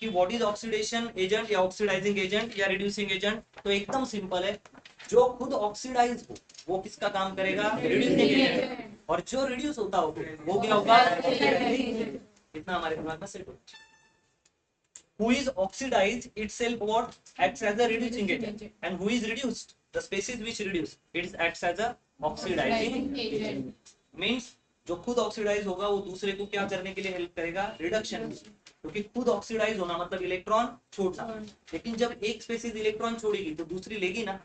[SPEAKER 1] कि व्हाट इज ऑक्सीडेशन एजेंट या ऑक्सीडाइजिंग एजेंट या रिड्यूसिंग एजेंट। तो एकदम सिंपल है, जो खुद ऑक्सीडाइज हो वो किसका काम करेगा, रिड्यूसिंग एजेंट, और जो रिड्यूस होता हो वो क्या होगा, इतना हमारे दिमाग में सेट होगा। Who is oxidized itself what acts as a reducing agent, and who is reduced, the species which reduce it acts as a oxidizing agent। means जो खुद ऑक्सीडाइज होगा वो दूसरे को क्या करने के लिए हेल्प करेगा, रिडक्शन। क्योंकि खुद ऑक्सीडाइज होना मतलब इलेक्ट्रॉन छोड़ना, लेकिन जब एक स्पेसीज इलेक्ट्रॉन छोड़ेगी तो दूसरी लेगी ना,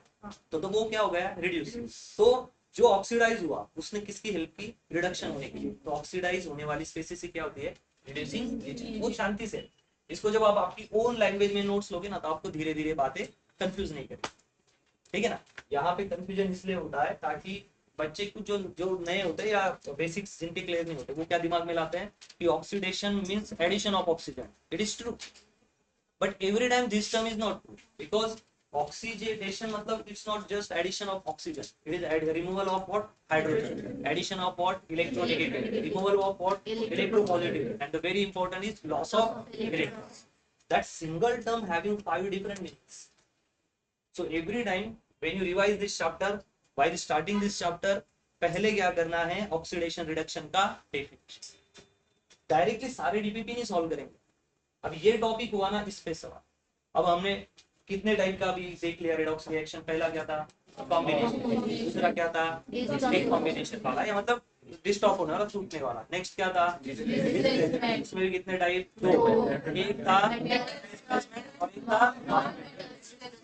[SPEAKER 1] तो वो क्या हो गया, रिड्यूस। तो जो ऑक्सीडाइज हुआ उसने किसकी हेल्प की, रिडक्शन होने की। तो ऑक्सीडाइज होने वाली स्पेसीज क्या होती है, रिड्यूसिंग एजेंट। वो शांति से, इसको जब आप आपकी ओन लैंग्वेज में नोट्स लोगे ना तो आपको धीरे धीरे बातें कंफ्यूज नहीं करेगी, ठीक है ना। यहाँ पे कंफ्यूजन इसलिए होता है ताकि बच्चे को जो नए होते हैं या बेसिक्स जिनके क्लियर नहीं होते वो क्या दिमाग में लाते हैं कि oxidation means addition of oxygen. It is true, but every time this term is not true, because oxidation मतलब it's not just addition of oxygen, it is removal of what, hydrogen, addition of what, electronegative, removal of what, electropositive, and the very important is loss of electrons. that single term having 5 different meanings. So every time when you revise this chapter, while starting this chapter, पहले क्या करना है, oxidation reduction का definition. Directly सारे DPP नहीं solve करेंगे, अब ये टॉपिक हुआ ना इस पे सवाल। अब हमने कितने टाइप का भी देख लिया रेडॉक्स रिएक्शन, पहला क्या था, कॉम्बिनेशन, दूसरा क्या था, एक कॉम्बिनेशन वाला या मतलब डिस्टॉप होने वाला, छूटने वाला। नेक्स्ट क्या था, उसमें भी कितने टाइप, 2, एक था और एक था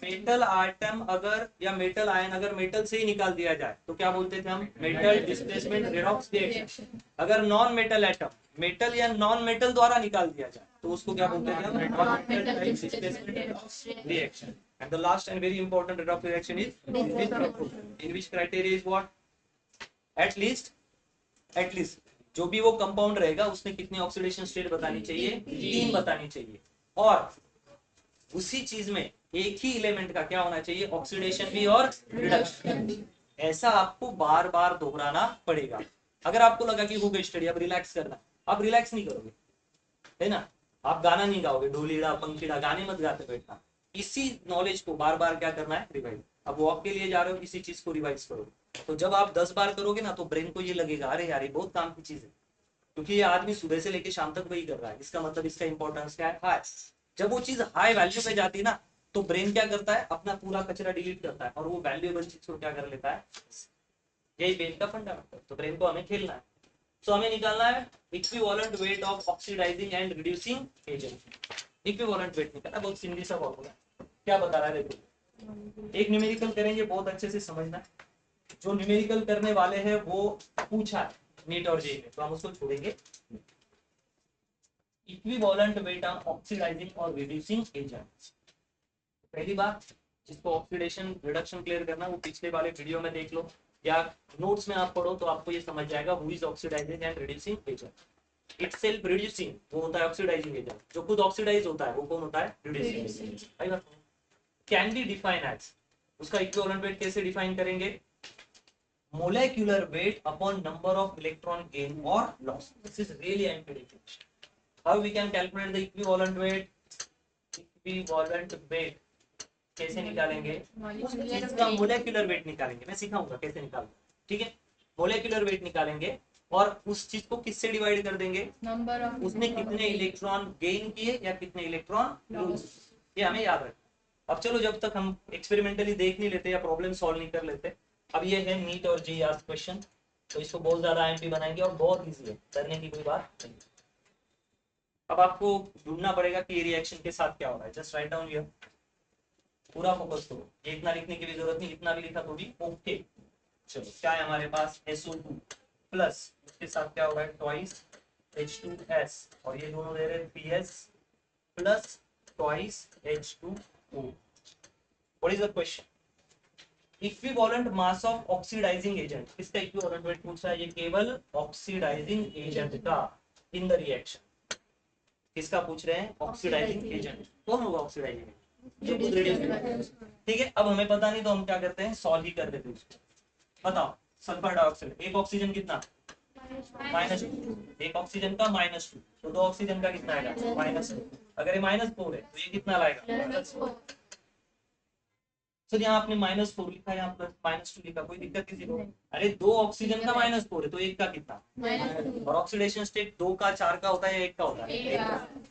[SPEAKER 1] मेटल आइटम अगर या मेटल आयन अगर मेटल से ही निकाल दिया जाए तो क्या बोलते थे हम, मेटल डिस्प्लेसमेंट रेडॉक्स रिएक्शन। अगर नॉन मेटल एटम मेटल या नॉन मेटल द्वारा निकाल दिया जाए तो उसको क्या बोलते थे हम, non metal type displacement redox reaction. And the last and very important redox reaction is in which criteria is what, at least जो भी वो कंपाउंड रहेगा उसने कितनी ऑक्सीडेशन स्टेट बतानी चाहिए, 3 बतानी चाहिए। और उसी चीज में एक ही एलिमेंट का क्या होना चाहिए, ऑक्सीडेशन भी और रिडक्शन भी। ऐसा आपको बार बार दोहराना पड़ेगा। अगर आपको लगा कि हो गई स्टडी, अब रिलैक्स करना, आप रिलैक्स नहीं करोगे, है ना। आप गाना नहीं गाओगे, ढोलीड़ा पंखीड़ा गाने मत गाते बैठना। इसी नॉलेज को बार बार क्या करना है, रिवाइज। अब वॉक के लिए जा रहे हो, इसी चीज को रिवाइज करो। तो जब आप 10 बार करोगे ना, तो ब्रेन को ये लगेगा अरे यार ये बहुत काम की चीज है, क्योंकि ये आदमी सुबह से लेकर शाम तक वही कर रहा है, इसका मतलब इसका इंपॉर्टेंस क्या है, हाई। जब वो चीज हाई वैल्यू पे जाती है ना, तो ब्रेन क्या करता है, अपना पूरा कचरा डिलीट करता है और वो वैल्यूएबल चीज को क्या कर लेता है। यही ब्रेन का फंडामेंटल। तो ब्रेन को हमें खेलना है। सो हमें निकालना है equivalent weight of oxidising and reducing agent. Equivalent weight निकालना, बहुत सिंपल सा फॉर्मूला। क्या बता रहा है देखो, एक न्यूमेरिकल करेंगे, बहुत अच्छे से समझना। जो न्यूमेरिकल करने वाले हैं वो पूछा है नीट और जेईई में, तो हम उसको छोड़ेंगे। इक्विवेलेंट वेट ऑन ऑक्सीडाइजिंग और रिड्यूसिंग एजेंट। पहली बात, जिसको ऑक्सीडेशन रिडक्शन क्लियर करना, वो पिछले वाले वीडियो में देख लो या नोट्स में आप पढ़ो, तो आपको ये समझ जाएगा who is oxidising and reducing agent. Itself reducing वो होता है ऑक्सीडाइजिंग एजेंट, जो खुद ऑक्सीडाइज होता है वो कौन होता है, reducing agent. Can be define as, उसका इक्विवेलेंट वेट कैसे डिफाइन करेंगे, molecular weight upon number of electron gain or loss. This is really empirical. How we can calculate the equivalent weight? Equivalent weight कैसे निकालेंगे, उस चीज का molecular wait निकालेंगे, मैं सिखाऊंगा कैसे निकालना, ठीक है। मोलेक्युलर वेट निकालेंगे और उस चीज को किससे डिवाइड कर देंगे, उसने कितने इलेक्ट्रॉन गेन किए या कितने इलेक्ट्रॉन लूज, ये हमें याद रखना। अब चलो, जब तक हम एक्सपेरिमेंटली देख नहीं लेते या प्रॉब्लम सॉल्व नहीं कर लेते, अब ये है नीट और जेईई आस्क्ड क्वेश्चन, तो इसको बहुत ज्यादा आईएमपी बनाएंगे और बहुत इजी है, डरने की कोई बात नहीं। अब आपको ढूंढना पड़ेगा कि ये रिएक्शन के साथ क्या हो रहा है। जस्ट राइट डाउन हियर, पूरा फोकस करो, ये इतना लिखने की भी जरूरत नहीं, इतना भी लिखा तो भी ओके। चलो, क्या है हमारे पास, SO2 प्लस उसके साथ क्या होगा, ट्वाइस H2S, और ये दोनों दे रहे हैं PS plus twice H2O। What is the question, equivalent mass of oxidising agent, किसका इक्विवेलेंट वेट पूछा है, ये केवल ऑक्सीडाइजिंग एजेंट का इन द रिएक्शन। किसका पूछ रहे हैं, ऑक्सीडाइजिंग एजेंट। कौन होगा ऑक्सीडाइजिंग, जो खुद रिड्यूस, ठीक है। अब हमें पता नहीं तो हम क्या करते हैं, सॉल्व ही कर देते हैं उसको। बताओ, सल्फर डाइऑक्साइड, एक ऑक्सीजन कितना, -2, एक ऑक्सीजन का -2, तो दो ऑक्सीजन का कितना आएगा, -2। अगर ये -4 है तो ये कितना लाएगा, सर यहाँ आपने -4 लिखा, यहाँ +-2 लिखा, कोई दिक्कत किसी को, अरे दो ऑक्सीजन का -4 है तो एक का कितना, और ऑक्सीडेशन स्टेट 2 का 4 का होता है या 1 का होता है,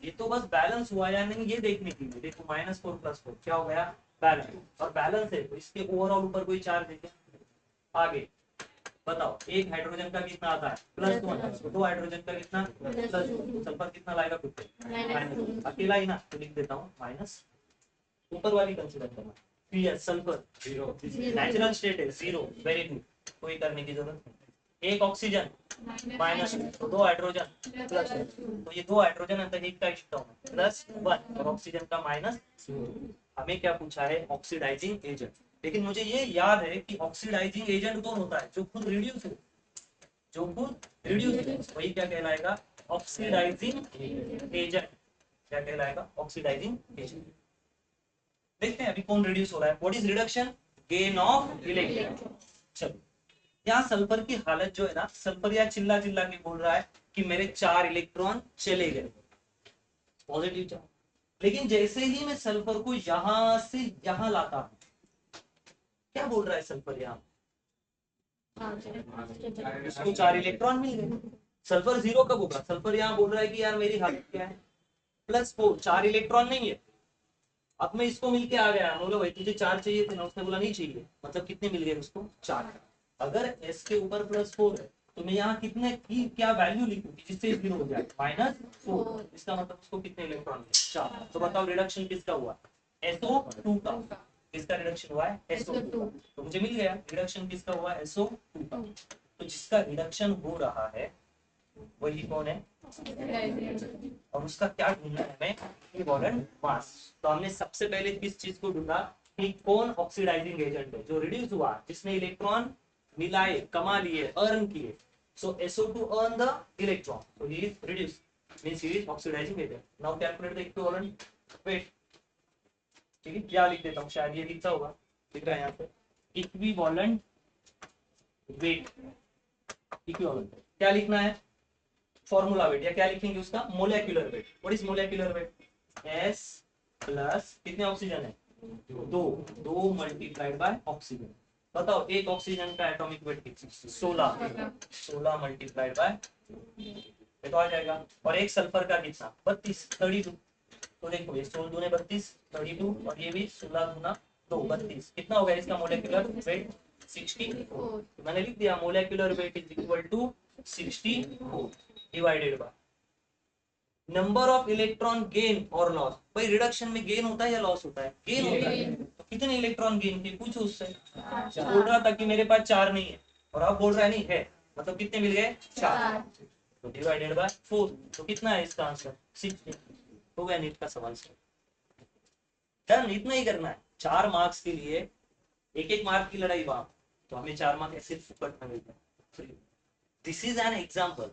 [SPEAKER 1] ये तो बस बैलेंस हुआ या नहीं ये देखने के लिए। देखो -4 + 4 क्या हो गया, बैलेंस, और बैलेंस है तो इसके ओवरऑल ऊपर कोई चार्ज है क्या। आगे बताओ, एक हाइड्रोजन का कितना आता है, +1, तो दो हाइड्रोजन का कितना, +2, सल्फर कितना लाएगा, खुद पे अकेला ही ना, तो लिख देता हूँ माइनस, ऊपर वाली कंसीडर करना, PS सल्फर 0, नेचुरल स्टेट है 0, वेरी गुड, कोई करने की जरूरत नहीं। एक ऑक्सीजन -2, तो दो हाइड्रोजन +2, तो ये दो हाइड्रोजन अंदर एक का लिखता हूँ +1 और ऑक्सीजन का -0। हमें क्या पूछा है, ऑक्सीडाइजिंग एजेंट। लेकिन मुझे ये याद है कि ऑक्सीडाइजिंग एजेंट कौन होता है, जो खुद रिड्यूस हो, जो खुद रिड्यूस हो, वही क्या कहलाएगा, ऑक्सीडाइजिंग एजेंट। क्या कहलाएगा, ऑक्सीडाइजिंग एजेंट। देखते हैं अभी कौन रिड्यूस हो रहा है। What is reduction, gain of electron. चलो, यहाँ सल्फर की हालत जो है ना, सल्फर या चिल्ला चिल्ला के बोल रहा है कि मेरे 4 इलेक्ट्रॉन चले गए, पॉजिटिव चार्ज। लेकिन जैसे ही मैं सल्फर को यहां से यहां लाता हूं, क्या बोल रहा है सल्फर, यहाँ इसको 4 इलेक्ट्रॉन मिल गए। सल्फर 0 कब होगा, सल्फर यहाँ बोल रहा है कि यार मेरी हालत क्या है, +4, 4 इलेक्ट्रॉन नहीं है। अब मैं इसको मिलके आ गया, बोलो भाई तुझे 4 चाहिए थे ना, उसने बोला नहीं चाहिए, मतलब कितने मिल गए उसको, 4। अगर S के ऊपर +4 है तो मैं यहाँ कितने की क्या वैल्यू लिखूं जिससे 0 हो जाए, -4, इसका मतलब उसको कितने इलेक्ट्रॉन मिले, 4। तो बताओ रिडक्शन किसका हुआ, SO2 का। किसका रिडक्शन हुआ है, SO2, तो मुझे मिल गया रिडक्शन किसका हुआ, SO2 का। तो जिसका रिडक्शन हो रहा है वही कौन है, और उसका क्या ढूंढना है हमें, इक्विवेलेंट मास। तो हमने सबसे पहले किस चीज को ढूंढा कि कौन ऑक्सीडाइजिंग एजेंट है, जो रिड्यूस हुआ, जिसने इलेक्ट्रॉन मिलाए, कमा लिए, अर्न किए। सो SO2 earn the electron, so he is reduced, means he is oxidizing agent. Now calculate the equivalent weight. ठीक है, क्या लिख देता हूँ, शायद ये लिखा होगा, लिख रहा है यहाँ पे इक्विवेलेंट वेट। इक्विवेलेंट क्या लिखना है, फॉर्मूला वेट, या क्या लिखेंगे उसका, molecular weight. What is molecular weight, S plus कितने ऑक्सीजन है, दो, दो मल्टीप्लाइड बाय ऑक्सीजन। बताओ एक ऑक्सीजन का एटॉमिक वेट कितना, 16, 16 मल्टीप्लाइड बाय, ये तो आ जाएगा। और एक सल्फर का कितना, 32, 32। तो देखो ये 16 दूने 32, 32, और ये भी 16 दूना 2, 32। कितना हो गया इसका मोलेक्युलर वेट, 64। मैंने लिख दिया molecular weight is equal to 64 divided by number of electron gain और लॉस। भाई रिडक्शन में गेन होता है या लॉस होता है, गेन होता है। तो कितने इलेक्ट्रॉन गेन किए, पूछो उससे। बोल रहा था कि मेरे पास 4 नहीं है, और अब बोल रहा है नहीं है, मतलब कितने मिल गए, 4। तो डिवाइडेड बाय 4, तो कितना है इसका आंसर, 16। हो गया नीट का सवाल सर, डन। इतना ही करना है, 4 मार्क्स के लिए, एक एक मार्क की लड़ाई वहां, तो हमें 4 मार्क ऐसे फुकट में मिलता है। दिस इज एन एग्जाम्पल,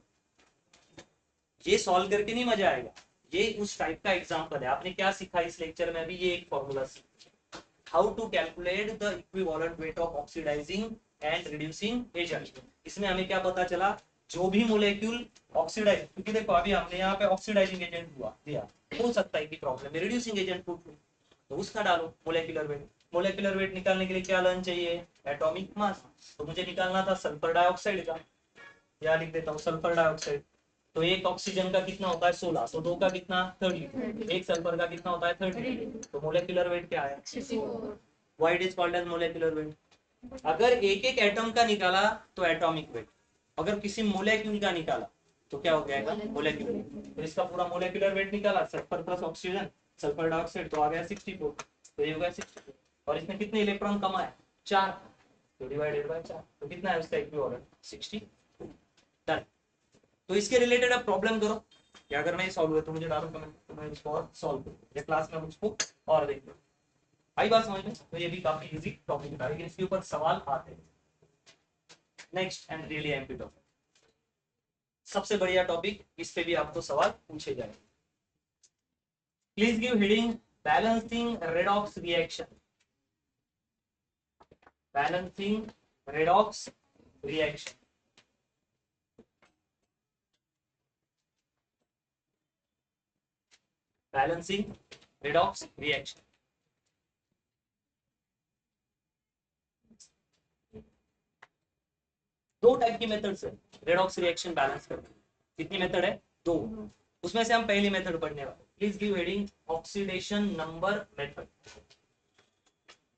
[SPEAKER 1] ये सॉल्व करके नहीं मजा आएगा, ये उस टाइप का एग्जाम्पल है। आपने क्या सीखा इस लेक्चर में, अभी ये एक फॉर्मूला सीखा, how to calculate the equivalent weight of oxidising and reducing agent. इसमें हमें क्या पता चला, जो भी मोलेक्यूल ऑक्सीडाइज, क्योंकि देखो अभी हमने यहाँ पे ऑक्सीडाइजिंग एजेंट हुआ दिया, हो सकता है कि प्रॉब्लम में रिड्यूसिंग एजेंट पूछ लो, तो उसका डालो मोलेक्युलर वेट। मोलेक्युलर वेट निकालने के लिए क्या लर्न चाहिए, एटॉमिक मास। तो मुझे निकालना था सल्फर डाइऑक्साइड का, या लिख देता हूँ सल्फर डाइऑक्साइड। तो एक ऑक्सीजन का कितना होता है 16, तो दो का कितना 30, एक सल्फर का कितना होता है 30, तो मोलेक्युलर वेट क्या है, 64। Why it is called as molecular weight. अगर एक एक एटम का निकाला तो एटॉमिक वेट, अगर किसी मोलेक्यूल का निकाला तो क्या हो जाएगा, मोलेक्युलर वेट। तो इसका पूरा मोलेक्युलर वेट निकाला, sulphur plus oxygen, sulphur dioxide, तो आ गया 64। तो ये हो गया 64, और इसने कितने इलेक्ट्रॉन कमाए, 4, तो डिवाइडेड बाय 4, तो कितना है उसका इक्विवेलेंट, 60। डन। तो इसके रिलेटेड अब प्रॉब्लम करो, क्या करना है, सॉल्व हुआ तो मुझे डालो कमेंट, तो मैं इसको और सॉल्व करूँ, या क्लास में मुझको और देख लो। आई बात समझ में, तो ये भी काफी इजी टॉपिक था, लेकिन इसके ऊपर सवाल आते हैं। Next and really MP topic, सबसे बढ़िया टॉपिक, इस पे भी आपको सवाल पूछे जाएंगे। Please give heading balancing redox reaction. Balancing redox reaction, balancing redox reaction. दो टाइप की मेथड्स है रेडॉक्स रिएक्शन बैलेंस करने की। कितनी मेथड है, दो। उसमें से हम पहली मेथड पढ़ने वाले। Please give heading oxidation number method.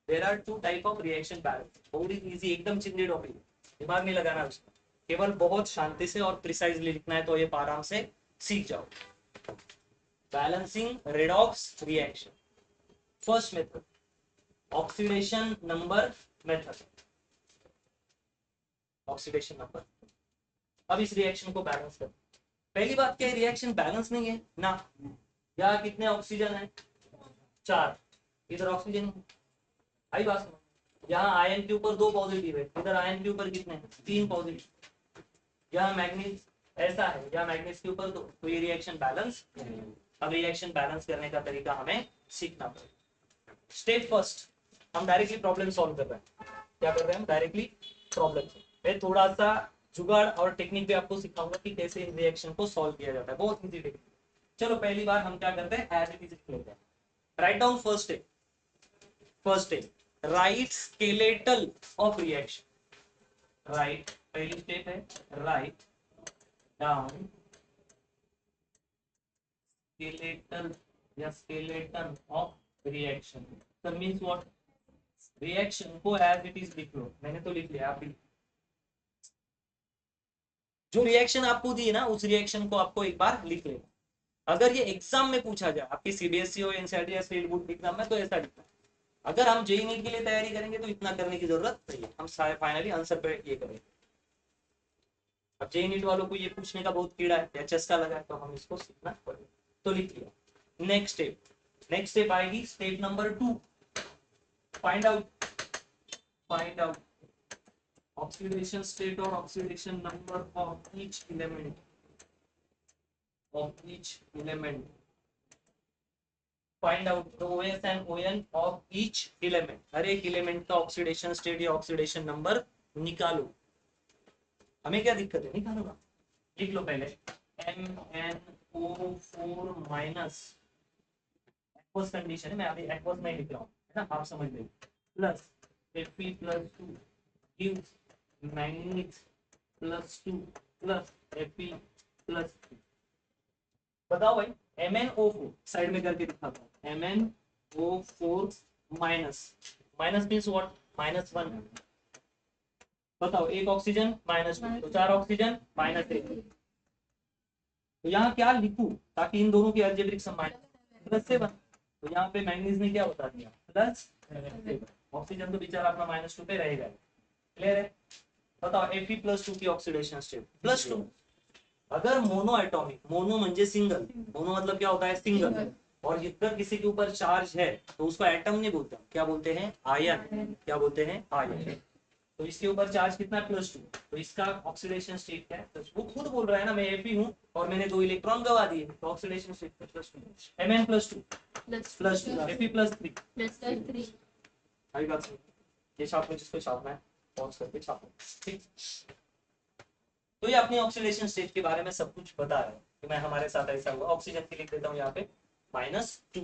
[SPEAKER 1] There are two type of reaction balance. बहुत ही इजी, एकदम चिंदी टॉपिक, दिमाग नहीं लगाना उसका, केवल बहुत शांति से और प्रिसाइजली लिखना है, तो ये आराम से सीख जाओ। Balancing redox reaction, first method oxidation number method. Oxidation number, अब इस रिएक्शन को बैलेंस कर। पहली बात क्या है, रिएक्शन बैलेंस नहीं है ना, यहाँ कितने ऑक्सीजन है, 4, इधर ऑक्सीजन, आई बात समझ। यहाँ आयन के ऊपर 2 पॉजिटिव है, इधर आयन के ऊपर कितने, 3 पॉजिटिव। यहाँ मैग्नीज ऐसा है, यहाँ मैग्नीज के ऊपर 2, तो ये रिएक्शन बैलेंस। अब रिएक्शन बैलेंस करने का तरीका हमें सीखना पड़ेगा। स्टेप फर्स्ट, हम डायरेक्टली प्रॉब्लम सॉल्व कर रहे हैं। क्या कर रहे हैं हम, डायरेक्टली प्रॉब्लम। मैं थोड़ा सा जुगाड़ और टेक्निक भी आपको सिखाऊंगा कि कैसे इन रिएक्शन को सॉल्व किया जाता है, बहुत इजी टेक्निक। चलो पहली बार हम क्या करते हैं, एज इट इज लिख लेते हैं। Write down first step, first step right skeletal of reaction. Right, पहली स्टेप है राइट डाउन स्केलेटल या स्केलेटन ऑफ रिएक्शन। तो मींस व्हाट, रिएक्शन को एज इट इज लिख लो, मैंने तो लिख लिया, आप भी जो रिएक्शन आपको दी है ना, उस रिएक्शन को आपको एक बार लिख लेना। अगर ये एग्जाम में पूछा जाए, आपकी सीबीएसई हो, एनसीईआरटी या स्टेट बोर्ड एग्जाम में, तो ऐसा लिखना। अगर हम जेईई नीट के लिए तैयारी करेंगे तो इतना करने की जरूरत नहीं है, हम फाइनली आंसर पे ये करेंगे। अब जेईई नीट वालों को ये पूछने का बहुत कीड़ा है या चस्का लगा है, तो हम इसको सीखना पड़ेगा। तो लिख लिया। नेक्स्ट स्टेप, नेक्स्ट स्टेप आएगी step number 2, find out oxidation state or oxidation number of each element, find out the OS and ON of each element. हर एक एलिमेंट का ऑक्सीडेशन स्टेट या ऑक्सीडेशन नंबर निकालो। हमें क्या दिक्कत है, निकालो ना। लिख लो पहले MnO4 माइनस एक्वस कंडीशन है, मैं अभी एक्वस में लिख रहा हूँ, है ना, आप समझ लो, plus Fe+2 gives manganese +2 plus Fe+3। बताओ भाई, MnO4 साइड में करके दिखाता हूँ। MnO4 minus, minus means what, -1। बताओ, एक ऑक्सीजन -2 तो 4 ऑक्सीजन -1। तो यहाँ क्या लिखूं ताकि इन दोनों की अलजेब्रिक सम +7। तो यहाँ पे मैंगनीज ने क्या बता दिया, +7। ऑक्सीजन तो बेचारा अपना -2 पे रहेगा। क्लियर है। बताओ Fe+2 की ऑक्सीडेशन स्टेट +2। अगर मोनो एटॉमिक, मोनो म्हणजे सिंगल, मोनो मतलब क्या होता है, सिंगल, और जितना किसी के ऊपर चार्ज है तो उसको एटम नहीं बोलते, क्या बोलते हैं, आयन। क्या बोलते हैं, आयन। तो इसके ऊपर चार्ज कितना है, +2। तो इसका ऑक्सीडेशन स्टेट क्या है, वो खुद बोल रहा है ना, मैं Fe हूँ और मैंने 2 इलेक्ट्रॉन गवा दिए, तो ऑक्सीडेशन स्टेट +2। Mn+2 +2 Fe+3 अभी बात सुनो, ये छाप लो जिसको छापना है, पॉज करके छापो, ठीक। तो ये अपनी ऑक्सीडेशन स्टेट के बारे में सब कुछ बता रहे हैं कि मैं हमारे साथ ऐसा हुआ। ऑक्सीजन की लिख देता हूँ यहाँ पे -2,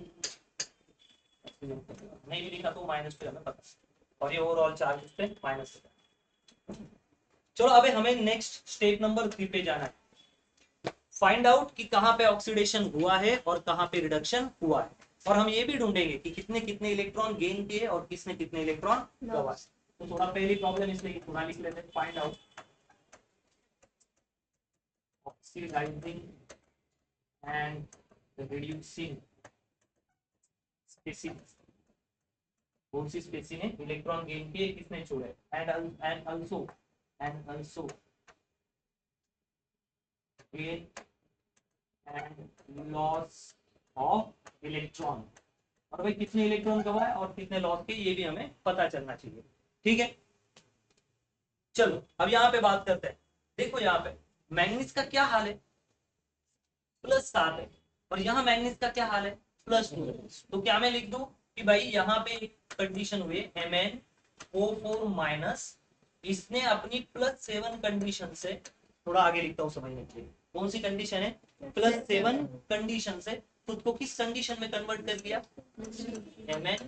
[SPEAKER 1] नहीं भी लिखा तो -2 हमें पता, और ये ओवरऑल चार्ज इस पे माइनस। चलो अभी हमें नेक्स्ट स्टेप नंबर 3 पे जाना है। फाइंड आउट कि कहाँ पे ऑक्सीडेशन हुआ है और कहाँ पे रिडक्शन हुआ है, और हम ये भी ढूंढेंगे कि कितने कितने इलेक्ट्रॉन गेन किए और किसने कितने इलेक्ट्रॉन गवाए। तो थोड़ा पहली प्रॉब्लम इसलिए थोड़ा लिख लेते हैं। Find out oxidizing and reducing species, कौन सी स्पेसी ने इलेक्ट्रॉन गेन किए, किसने छोड़े, and also gain and loss of electron, और भाई कितने इलेक्ट्रॉन गवाए और कितने लॉस के, ये भी हमें पता चलना चाहिए। ठीक है, चलो अब यहाँ पे बात करते हैं। देखो यहाँ पे मैंगनीज का क्या हाल है, +7 है, और यहाँ मैंगनीज का क्या हाल है, +2 है। तो क्या मैं लिख दूं कि भाई यहाँ पे एक कंडीशन हुई MnO4 माइनस, इसने अपनी +7 कंडीशन से, थोड़ा आगे लिखता हूँ समझने के लिए, कौन सी कंडीशन है, +7 कंडीशन से खुद को किस कंडीशन में कन्वर्ट कर दिया, Mn,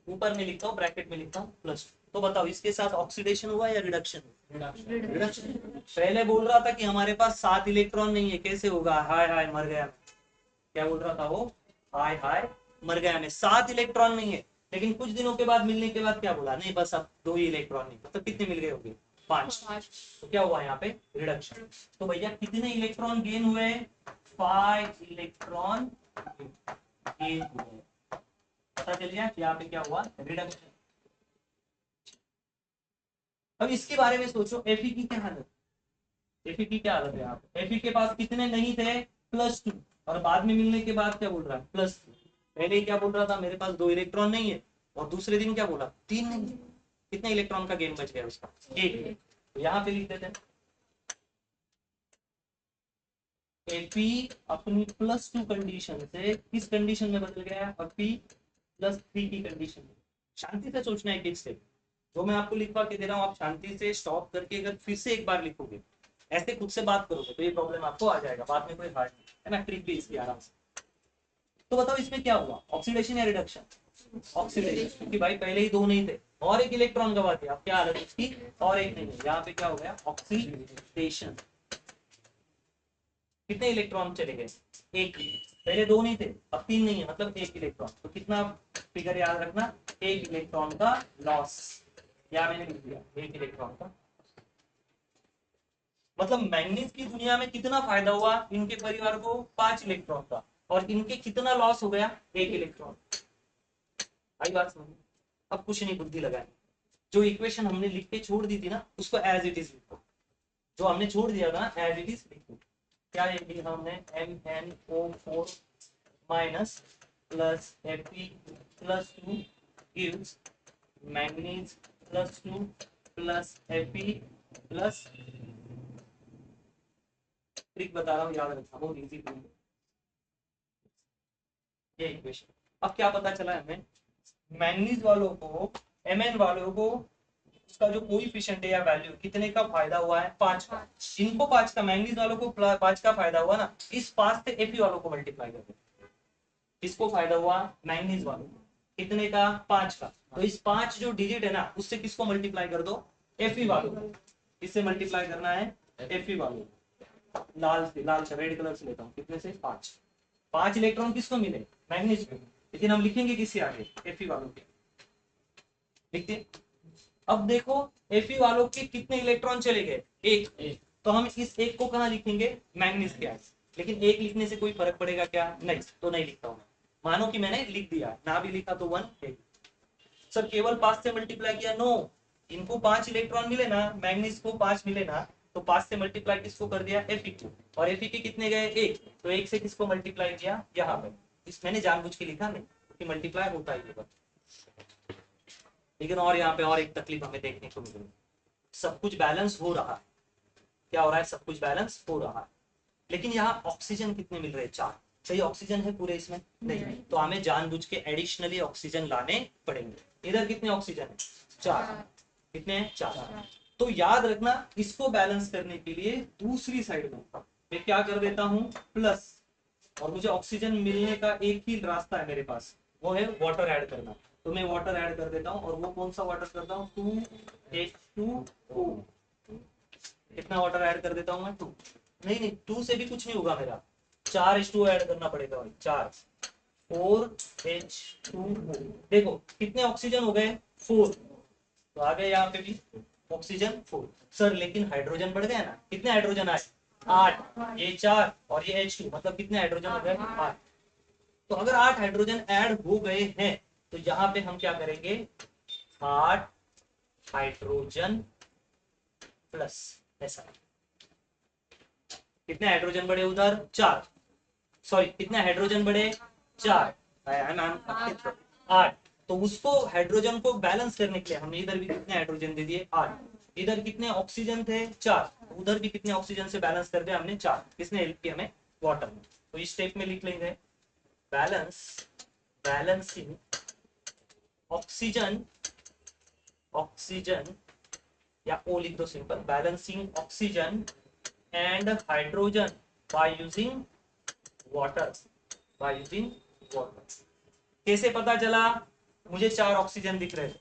[SPEAKER 1] ऊपर में लिखता हूँ ब्रैकेट में लिखता हूँ +2। तो बताओ इसके साथ ऑक्सीडेशन हुआ या रिडक्शन, रिडक्शन। पहले बोल रहा था कि हमारे पास 7 इलेक्ट्रॉन नहीं है, कैसे होगा, हाय हाय मर गया। क्या बोल रहा था वो, हाय हाय मर गया, में 7 इलेक्ट्रॉन नहीं है। लेकिन कुछ दिनों के बाद मिलने के बाद क्या बोला, नहीं बस अब 2 ही इलेक्ट्रॉन नहीं, मतलब कितने मिल गए होंगे, 5। तो क्या हुआ यहाँ पे, रिडक्शन। तो भैया कितने इलेक्ट्रॉन गेन हुए, 5 इलेक्ट्रॉन गेन हुए। पता चल गया यहाँ पे क्या हुआ, रिडक्शन। अब इसके बारे में सोचो, Fe की क्या हालत, Fe की क्या हालत है, यहाँ पे Fe के पास कितने नहीं थे, +2, और बाद में मिलने के बाद क्या बोल रहा है, +3। पहले ही क्या बोल रहा था, मेरे पास 2 इलेक्ट्रॉन नहीं है, और दूसरे दिन क्या बोला, 3 नहीं है। कितने इलेक्ट्रॉन का गेन बच गया उसका, 1। तो यहाँ पे लिख देते हैं Fe अपनी +2 कंडीशन से किस कंडीशन में बदल गया, और P+3 की कंडीशन में। शांति से सोचना है, एक स्टेप जो मैं आपको लिखवा के दे रहा हूँ, आप शांति से स्टॉप करके अगर फिर से एक बार लिखोगे, ऐसे खुद से बात करोगे, तो ये प्रॉब्लम आपको आ जाएगा, बाद में कोई हार्ड नहीं है ना, ट्रिक भी इसकी आराम से। तो बताओ इसमें क्या हुआ, ऑक्सीडेशन या रिडक्शन, ऑक्सीडेशन, क्योंकि भाई पहले ही 2 नहीं थे और 1 इलेक्ट्रॉन गवा दिया, अब क्या हालत है उसकी, और 1 नहीं है, यहाँ पे क्या हो गया, ऑक्सीडेशन। कितने इलेक्ट्रॉन चले गए, 1। पहले 2 नहीं थे, अब 3 नहीं है, मतलब 1 इलेक्ट्रॉन। तो कितना फिगर याद रखना, 1 इलेक्ट्रॉन का लॉस, या मैंने लिख दिया 1 इलेक्ट्रॉन का। मतलब मैंगनीज की दुनिया में कितना फायदा हुआ, इनके परिवार को 5 इलेक्ट्रॉन का, और इनके कितना लॉस हो गया, 1 इलेक्ट्रॉन। आई बात समझ, अब कुछ नहीं बुद्धि लगाए, जो इक्वेशन हमने लिख के छोड़ दी थी ना, उसको एज इट इज लिखो, जो हमने छोड़ दिया था एज इट इज लिखो। क्या लिखा हमने, MnO4 minus plus Fe+2 gives manganese +2 plus Fe plus, trick बता रहा हूँ याद रखना, बहुत इजी। ये इक्वेशन। अब क्या पता चला हमें, मैंगनीज वालों को, Mn वालों को उसका जो कोएफिशिएंट है या वैल्यू कितने का फायदा हुआ है, 5 का। इनको 5 का, मैंगनीज वालों को 5 का फायदा हुआ ना, इस 5 से Fe वालों को मल्टीप्लाई कर दो। किसको फायदा हुआ, मैंगनीज वालों को, कितने का, 5 का। तो इस 5 जो डिजिट है ना, उससे किसको मल्टीप्लाई कर दो, Fe वालों को। इससे मल्टीप्लाई करना है Fe वालों को। लाल से रेड कलर से लेता हूँ, कितने से, 5 इलेक्ट्रॉन किसको मिले, मैंगनीज को। लेकिन हम लिखेंगे किससे आगे, Fe वालों के लिखते। अब देखो Fe वालों के कितने इलेक्ट्रॉन चले गए, एक। तो हम इस एक को कहाँ लिखेंगे, मैंगनीज के आगे। लेकिन एक लिखने से कोई फर्क पड़ेगा क्या, नहीं, तो नहीं लिखता हूँ। मानो कि मैंने लिख दिया, ना भी लिखा तो 1 है। सर केवल 5 से मल्टीप्लाई किया, नो, इनको 5 इलेक्ट्रॉन मिले ना, मैंगनीज को 5 मिले ना, तो 5 से मल्टीप्लाई किसको कर दिया, Fe को। और Fe के कितने गए, एक, तो एक से किसको मल्टीप्लाई किया, यहाँ पे। इस मैंने जानबूझ के लिखा नहीं, क्योंकि मल्टीप्लाई होता ही है। लेकिन और यहाँ पे और एक तकलीफ हमें देखने को मिल रही है, सब कुछ बैलेंस हो रहा है। क्या हो रहा है, सब कुछ बैलेंस हो रहा है, लेकिन यहाँ ऑक्सीजन कितने मिल रहे हैं, 4। सही ऑक्सीजन है पूरे इसमें, नहीं, तो हमें जानबूझ के एडिशनली ऑक्सीजन लाने पड़ेंगे। इधर कितने ऑक्सीजन है, 4। कितने हैं, 4। तो याद रखना, इसको बैलेंस करने के लिए दूसरी साइड में मैं क्या कर देता हूँ, प्लस। और मुझे ऑक्सीजन मिलने का एक ही रास्ता है मेरे पास, वो है वाटर ऐड करना। तो मैं वाटर ऐड कर देता हूँ, और वो कौन सा वाटर करता हूँ, 2H2O। कितना वाटर ऐड कर देता हूँ मैं, 2। नहीं, 2 से भी कुछ नहीं होगा मेरा, 4H2O ऐड करना पड़ेगा भाई, 4, 4H2O। देखो कितने ऑक्सीजन हो गए, 4। तो आ गए यहाँ पे भी ऑक्सीजन 4। सर लेकिन हाइड्रोजन बढ़ गया ना, कितने हाइड्रोजन आए, 8, ये 4 और ये H2, मतलब कितने हाइड्रोजन हो गए, 8। तो अगर 8 हाइड्रोजन ऐड हो गए हैं, तो यहाँ पे हम क्या करेंगे, 8 हाइड्रोजन प्लस, ऐसा। कितने हाइड्रोजन बढ़े उधर, 4, सॉरी कितने हाइड्रोजन बढ़े, 4, 8। तो उसको हाइड्रोजन को बैलेंस करने के लिए हमने इधर भी कितने हाइड्रोजन दे दिए, 8। इधर कितने ऑक्सीजन थे, 4। उधर भी कितने ऑक्सीजन से बैलेंस कर दिया हमने, 4। किसने हेल्प की हमें, वाटर में। तो इस स्टेप में लिख लेंगे, बैलेंसिंग ऑक्सीजन, या ओ लिख दो simple, balancing oxygen and hydrogen by using water, कैसे पता चला, मुझे 4 ऑक्सीजन दिख रहे थे,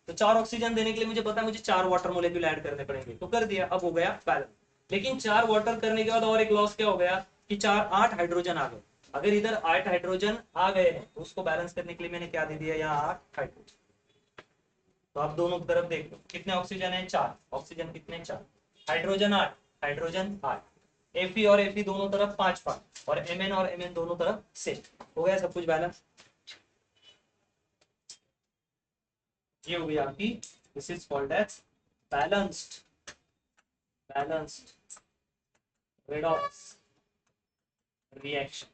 [SPEAKER 1] तो 4 ऑक्सीजन देने के लिए मुझे पता है मुझे 4 वाटर मोलेक्यूल ऐड करने पड़ेंगे, तो कर दिया, अब हो गया बैलेंस। लेकिन 4 वाटर करने के बाद और एक लॉस क्या हो गया, कि 8 हाइड्रोजन आ गए। अगर इधर 8 हाइड्रोजन आ गए हैं, तो उसको बैलेंस करने के लिए मैंने क्या दे दिया, यहाँ 8 हाइड्रोजन। तो आप दोनों तरफ देख लो, कितने ऑक्सीजन है, 4, ऑक्सीजन कितने, 4, हाइड्रोजन 8, हाइड्रोजन 8, Fe और Fe दोनों तरफ 5, और Mn और Mn दोनों तरफ 6। हो गया सब कुछ बैलेंस। ये हो गई आपकी, this is called as balanced redox reaction.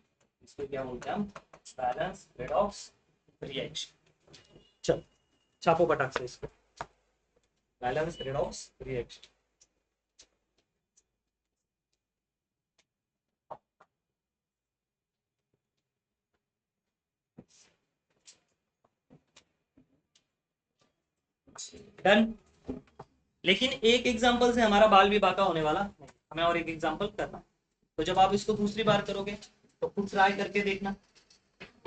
[SPEAKER 1] इसको क्या बोलते हैं हम, बैलेंस रेडॉक्स रिएक्शन। चलो छापो पटाख से इसको, बैलेंस रेडॉक्स रिएक्शन। डन। लेकिन एक एग्जांपल से हमारा बाल भी बाका होने वाला नहीं, हमें और एक एग्जांपल करना है। तो जब आप इसको दूसरी बार करोगे, तो खुद ट्राई करके देखना,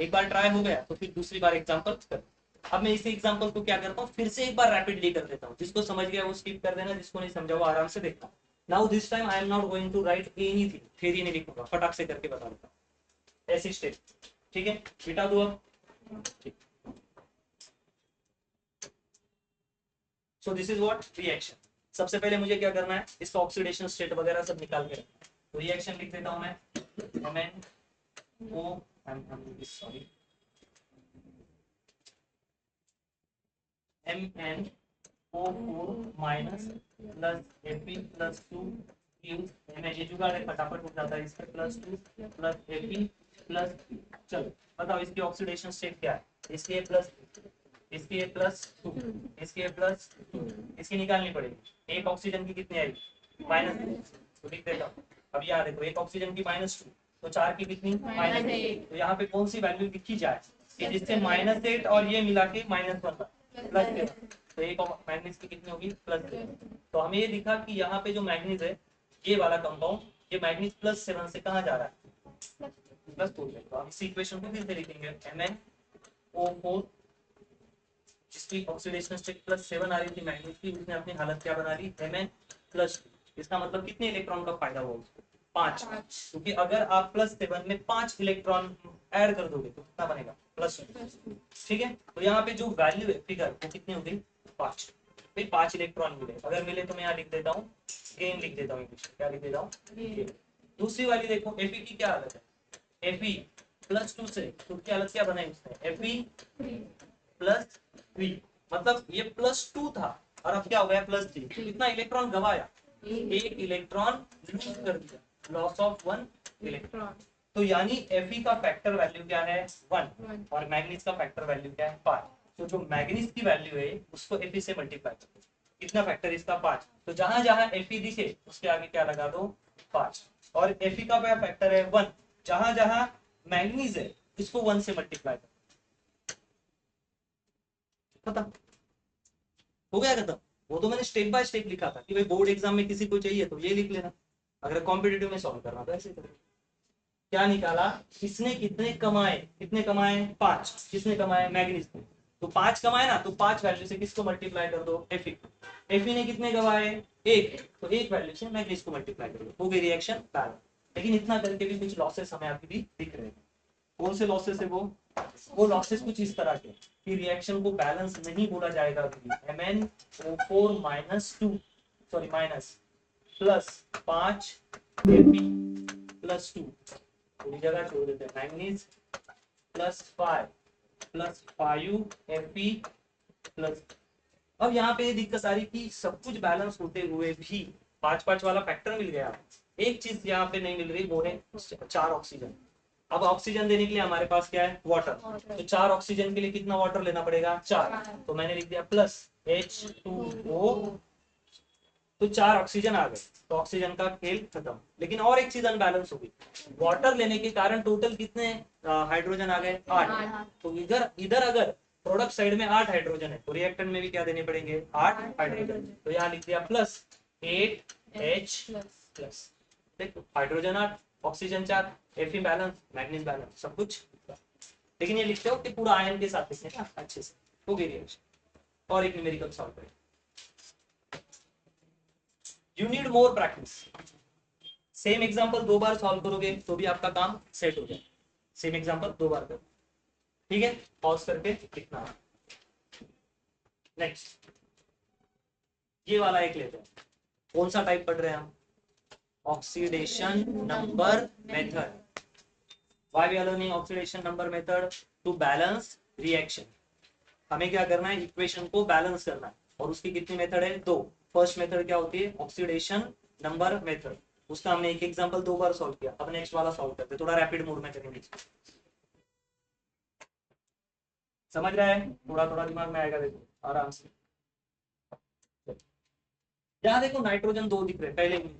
[SPEAKER 1] एक बार ट्राई हो गया तो फिर दूसरी बार एग्जांपल कर। अब मैं इसी एग्जांपल को क्या करता हूँ, फिर से एक बार रैपिडली कर देता हूँ, जिसको समझ गया वो स्किप कर देना, जिसको नहीं समझा वो आराम से देखना। Now this time I am not going to write anything, theory नहीं लिखूंगा, फटाक से करके बता देता हूँ, ऐसी स्टेप। ठीक है, बिटा दो अब। ठीक, सो दिस इज व्हाट, रिएक्शन। सबसे पहले मुझे क्या करना है, इसका ऑक्सीडेशन स्टेट वगैरह सब निकाल के रखना है। तो रिएक्शन लिख देता हूं मैं, MnO, sorry, MnO4 minus plus Fe plus 2 ये जुगाड़ है, फटाफट हो जाता है इसका, प्लस 2 प्लस Fe प्लस। चलो बताओ इसकी ऑक्सीडेशन स्टेट क्या है, इसकी प्लस, इसकी प्लस 2, इसकी प्लस 2, इसकी निकालनी पड़ेगी। एक ऑक्सीजन की कितनी आएगी, -2, तो लिख देता हूँ। अब याद देखो, एक ऑक्सीजन की -2, तो 4 की कितनी -8। तो यहाँ पे कौन सी वैल्यू लिखी जाए कि जिससे -8 और ये मिला के -1 +7। तो एक मैग्नीज की कितनी होगी +7। तो हमें ये दिखा कि यहाँ पे जो मैग्नीज है ये वाला कंपाउंड, ये मैग्नीज +7 से कहाँ जा रहा है +4 में। तो हम इस इक्वेशन को फिर से लिखेंगे MnO4, जिसकी ऑक्सीडेशन स्टेट +7 आ रही थी मैग्नीज की, उसने अपनी हालत क्या बना ली Mn+2। इसका मतलब कितने इलेक्ट्रॉन का फायदा हुआ उसको 5, क्योंकि अगर आप +7 में 5 इलेक्ट्रॉन ऐड कर दोगे तो कितना बनेगा +2। ठीक है, तो यहाँ पे जो वैल्यू है फिगर वो कितनी हो गई 5। भाई 5 इलेक्ट्रॉन मिले, अगर मिले तो मैं यहाँ लिख देता हूँ गेन, लिख देता हूँ क्या लिख देता हूँ। दूसरी वाली देखो Fe की क्या हालत है, Fe +2 से खुद की हालत क्या बनाई उसने Fe +3, मतलब ये +2 था और अब क्या हो गया +3। कितना इलेक्ट्रॉन गवाया, एक इलेक्ट्रॉन लूज कर दिया, लॉस ऑफ 1 इलेक्ट्रॉन। तो यानी Fe का फैक्टर वैल्यू क्या है 1 और मैग्नीज का फैक्टर वैल्यू क्या है 5। तो जो मैग्नीज की वैल्यू है उसको Fe से मल्टीप्लाई करो, कितना फैक्टर इसका 5। तो जहां जहां Fe दिखे उसके आगे क्या लगा दो 5, और Fe का क्या फैक्टर है 1, जहां जहां मैग्नीज है इसको 1 से मल्टीप्लाई करो। खत्म हो गया खत्म। वो तो मैंने स्टेप बाय स्टेप लिखा था कि भाई बोर्ड एग्जाम में किसी को चाहिए तो ये लिख लेना, अगर कॉम्पिटिटिव में सॉल्व करना तो ऐसे करें। क्या निकाला, किसने कितने कमाए, कितने कमाए 5, किसने कमाए मैग्नीज ने, तो 5 कमाए ना, तो 5 वैल्यू से किसको मल्टीप्लाई कर दो Fe ने कितने कमाए 1, तो 1 वैल्यू से मैग्नीज को मल्टीप्लाई कर दो, हो गई रिएक्शन बैलेंस। लेकिन इतना करके भी कुछ लॉसेस हमें अभी भी दिख रहे हैं। कौन से लॉसेस है वो लॉसेस कुछ इस तरह के कि रिएक्शन को बैलेंस नहीं बोला जाएगा अभी। MnO4 -2 सॉरी माइनस +5 Fe+2, पूरी जगह छोड़ देते हैं मैग्नीज +5 Fe+। अब यहाँ पे दिक्कत आ रही कि सब कुछ बैलेंस होते हुए भी 5-5 वाला फैक्टर मिल गया, एक चीज यहाँ पे नहीं मिल रही, वो है 4 ऑक्सीजन। अब ऑक्सीजन देने के लिए हमारे पास क्या है वाटर, तो 4 ऑक्सीजन के लिए कितना वाटर लेना पड़ेगा 4, तो मैंने लिख दिया +H2O, तो 4 ऑक्सीजन आ गए, तो ऑक्सीजन का खेल खत्म। लेकिन और एक चीज अनबैलेंस हो गई, वाटर लेने के कारण टोटल कितने हाइड्रोजन आ गए 8। तो इधर इधर अगर प्रोडक्ट साइड में 8 हाइड्रोजन है तो रिएक्टेंट में भी क्या देने पड़ेंगे 8 हाइड्रोजन। तो यहाँ लिख दिया +8H+। देखो hydrogen 8, oxygen 4, Fe balance, manganese balance, सब कुछ। लेकिन ये लिखते हो कि पूरा आयन के साथ लिखते हैं अच्छे से, हो गई रिएक्शन। और एक न्यूमेरिकल सॉल्व करें, you need more practice. Same example 2 bar solve करोगे तो भी आपका काम सेट हो जाए। सेम एग्जांपल 2 बार करो, ठीक है, पॉज करके लिखना। नेक्स्ट ये वाला एक लेते हैं, कौन सा टाइप पढ़ रहे हैं हम, oxidation number method. Why we are learning oxidation number method? To balance reaction. हमें क्या करना है, इक्वेशन को बैलेंस करना है, और उसकी कितनी मेथड है 2। फर्स्ट मेथड क्या होती है ऑक्सीडेशन नंबर मेथड, उसका हमने एक एग्जांपल 2 बार सॉल्व किया। अब नेक्स्ट वाला सॉल्व करते हैं, थोड़ा रैपिड मोड में करेंगे। समझ रहा है, थोड़ा थोड़ा दिमाग में आएगा, देखो आराम से। यहाँ देखो नाइट्रोजन 2 दिख रहे पहले ही,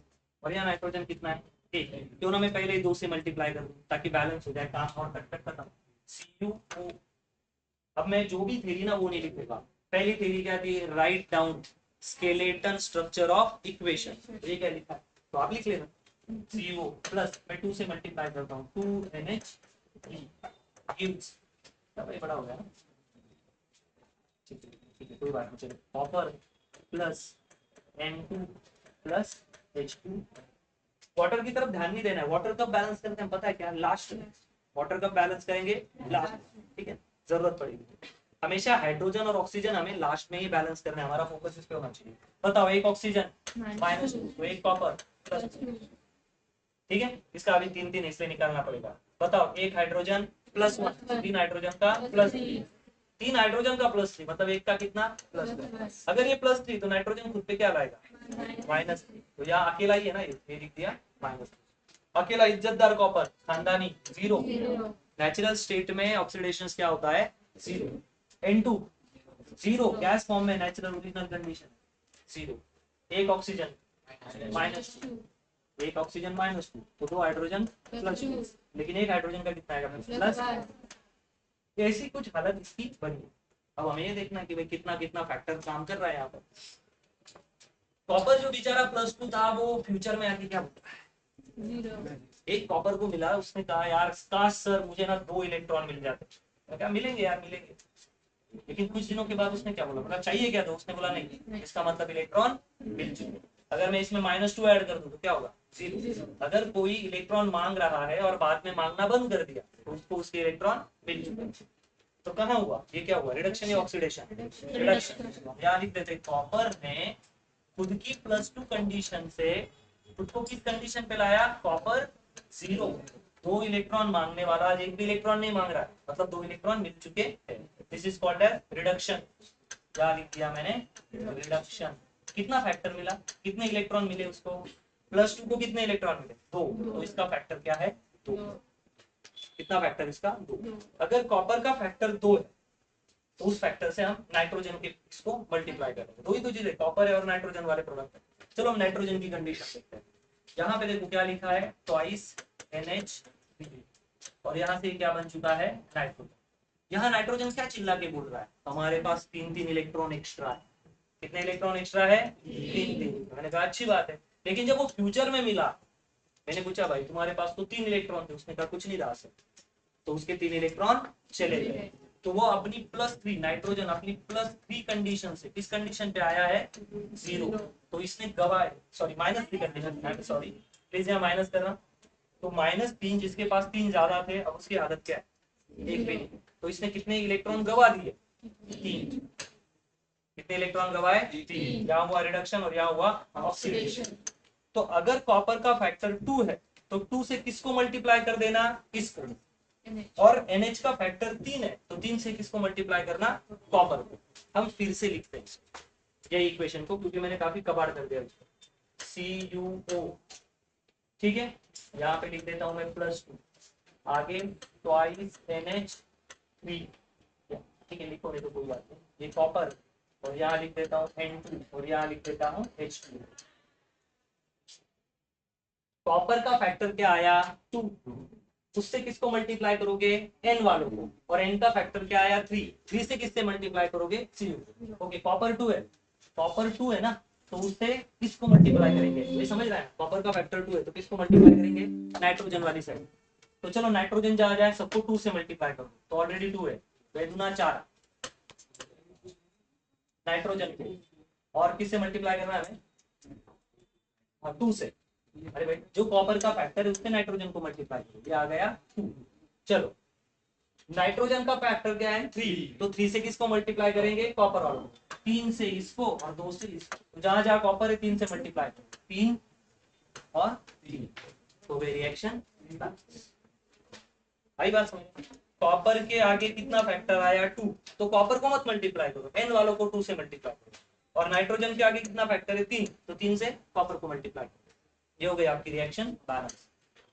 [SPEAKER 1] और यहाँ नाइट्रोजन कितना है 1, क्यों ना मैं पहले ही 2 से मल्टीप्लाई कर दूं ताकि बैलेंस हो जाए, काम और कट कट खत्म। CuO, अब मैं जो भी थ्योरी ना वो नहीं लिखूंगा। पहली थ्योरी क्या थी, write down skeleton structure of equation, ये क्या लिखा है तो आप लिख लेना। CO प्लस मैं 2 से मल्टीप्लाई करता हूँ 2NH3 गिव्स, भाई बड़ा हो गया ना, ठीक है कोई बात नहीं, चलो copper plus N2 plus H2। Water की तरफ ध्यान नहीं देना है, वाटर कब बैलेंस करते हैं पता है क्या, लास्ट में। वाटर कब बैलेंस करेंगे लास्ट, ठीक है, जरूरत पड़ेगी। हमेशा हाइड्रोजन और ऑक्सीजन हमें लास्ट में ही बैलेंस करना है, हमारा फोकस इस पे होना चाहिए। बताओ एक ऑक्सीजन -2, तो एक कॉपर +2, ठीक है, इसका अभी 3-3 हिस्से निकालना पड़ेगा। बताओ एक हाइड्रोजन +1, 3 हाइड्रोजन का +3, 3 हाइड्रोजन का +3, मतलब एक का कितना +2। अगर ये +3 तो नाइट्रोजन खुद पे क्या लाएगा -3, तो यहाँ अकेला ही है ना, ये लिख दिया -3। अकेला इज्जतदार कॉपर खानदानी 0, नेचुरल स्टेट में ऑक्सीडेशन क्या होता है 0। N2 0, गैस फॉर्म में नेचुरल ओरिजिनल कंडीशन 0। एक ऑक्सीजन -2, एक ऑक्सीजन -2 तो 2 हाइड्रोजन +2, लेकिन एक हाइड्रोजन का कितना आएगा प्लस। ऐसी कुछ हालत इसकी बनी। अब हमें ये देखना है कि भाई कितना कितना फैक्टर काम कर रहा है यहाँ पर। कॉपर जो बेचारा +2 था वो फ्यूचर में आके क्या होता है, एक कॉपर को मिला, उसने कहा यार काश सर मुझे ना 2 इलेक्ट्रॉन मिल जाते। तो क्या मिलेंगे यार, मिलेंगे। लेकिन कुछ दिनों के बाद उसने क्या बोला, बोला चाहिए क्या, तो उसने बोला नहीं, इसका मतलब इलेक्ट्रॉन मिल चुके। अगर मैं इसमें -2 ऐड कर दूं तो क्या होगा, 0। अगर कोई इलेक्ट्रॉन मांग रहा है और बाद में मांगना बंद कर दिया तो उसको उसके इलेक्ट्रॉन मिल चुके। तो कहाँ हुआ, ये क्या हुआ, रिडक्शन या ऑक्सीडेशन, रिडक्शन। यहाँ लिख देते कॉपर ने खुद की +2 कंडीशन से खुद को किस कंडीशन पे लाया, कॉपर 0। 2 इलेक्ट्रॉन मांगने वाला आज एक भी इलेक्ट्रॉन नहीं मांग रहा है, मतलब 2 इलेक्ट्रॉन मिल चुके हैं। This is called as reduction. क्या लिख दिया मैंने, रिडक्शन। कितना फैक्टर मिला, कितने इलेक्ट्रॉन मिले उसको, +2 को कितने इलेक्ट्रॉन मिले, 2। तो इसका फैक्टर क्या है, 2। कितना फैक्टर इसका, 2। अगर कॉपर का फैक्टर 2 है तो उस फैक्टर से हम नाइट्रोजन के इसको मल्टीप्लाई करेंगे। दो ही तो चीजें, कॉपर है और नाइट्रोजन वाले प्रोडक्ट है। चलो हम नाइट्रोजन की कंडीशन देखते हैं। यहाँ पे देखो क्या लिखा है, ट्वाइस NH3 और यहाँ से क्या बन चुका है, नाइट्रोजन। यहाँ नाइट्रोजन क्या चिल्ला के बोल रहा है, हमारे पास 3 इलेक्ट्रॉन एक्स्ट्रा है। कितने इलेक्ट्रॉन एक्स्ट्रा है, 3। मैंने कहा अच्छी बात है। लेकिन जब वो फ्यूचर में मिला, मैंने पूछा भाई तुम्हारे पास तो 3 इलेक्ट्रॉन थे, उसने कहा कुछ नहीं रहा सर। तो उसके 3 इलेक्ट्रॉन चले गए। तो वो अपनी +3 नाइट्रोजन अपनी +3 कंडीशन से किस कंडीशन पे आया है, 0। तो इसने गवाए, सॉरी -3 कंडीशन, सॉरी प्लीज यहाँ माइनस करना। तो -3 जिसके पास 3 ज्यादा थे, अब उसकी आदत क्या है, एक भी नहीं। तो इसने कितने इलेक्ट्रॉन गवा दिए, 3। कितने इलेक्ट्रॉन गवाए, 3। यहाँ हुआ रिडक्शन और यहाँ हुआ ऑक्सीडेशन। तो अगर कॉपर का फैक्टर 2 है तो 2 से किसको मल्टीप्लाई कर देना, इसको। और NH का फैक्टर 3 है तो 3 से किसको मल्टीप्लाई करना, कॉपर को। हम फिर से लिखते हैं ये इक्वेशन को, क्योंकि मैंने काफी कबाड़ कर दिया इसको। CuO, ठीक है, यहाँ पे लिख देता हूं मैं +2, आगे ट्वाइस NH3, ठीक है लिखो, नहीं तो कोई बात नहीं। ये कॉपर और यहाँ लिख देता हूँ N2 और यहाँ लिख देता हूँ H2। कॉपर का फैक्टर क्या आया, 2। उससे किसको मल्टीप्लाई करोगे, N वालों को। और N का फैक्टर क्या आया, 3। 3 से किससे मल्टीप्लाई करोगे, Cu। ओके, कॉपर 2 है, कॉपर 2 है ना, तो उससे किसको मल्टीप्लाई करेंगे, ये समझ रहा है। कॉपर का फैक्टर 2 है तो किसको मल्टीप्लाई करेंगे, नाइट्रोजन वाली साइड। तो चलो नाइट्रोजन जा जाए, सबको 2 से मल्टीप्लाई करो, तो ऑलरेडी 2 है, 2 दूना 4 नाइट्रोजन को। और किससे मल्टीप्लाई करना है, 2 से। अरे भाई जो कॉपर का फैक्टर है उससे नाइट्रोजन को मल्टीप्लाई करो, ये आ गया 2। चलो नाइट्रोजन का फैक्टर क्या है, 3। तो 3 से किसको मल्टीप्लाई करेंगे, कॉपर वालों को। 3 से इसको और 2 से इसको। तो जहां जहां कॉपर है 3 से मल्टीप्लाई करो, 3 और 3। तो वे रिएक्शन आई बात समझ। कॉपर के आगे कितना फैक्टर आया, 2। तो कॉपर को मत मल्टीप्लाई करो, N वालों को 2 से मल्टीप्लाई करो। और नाइट्रोजन के आगे कितना फैक्टर है, 3। तो 3 से कॉपर को मल्टीप्लाई करो। ये हो गई आपकी reaction balance.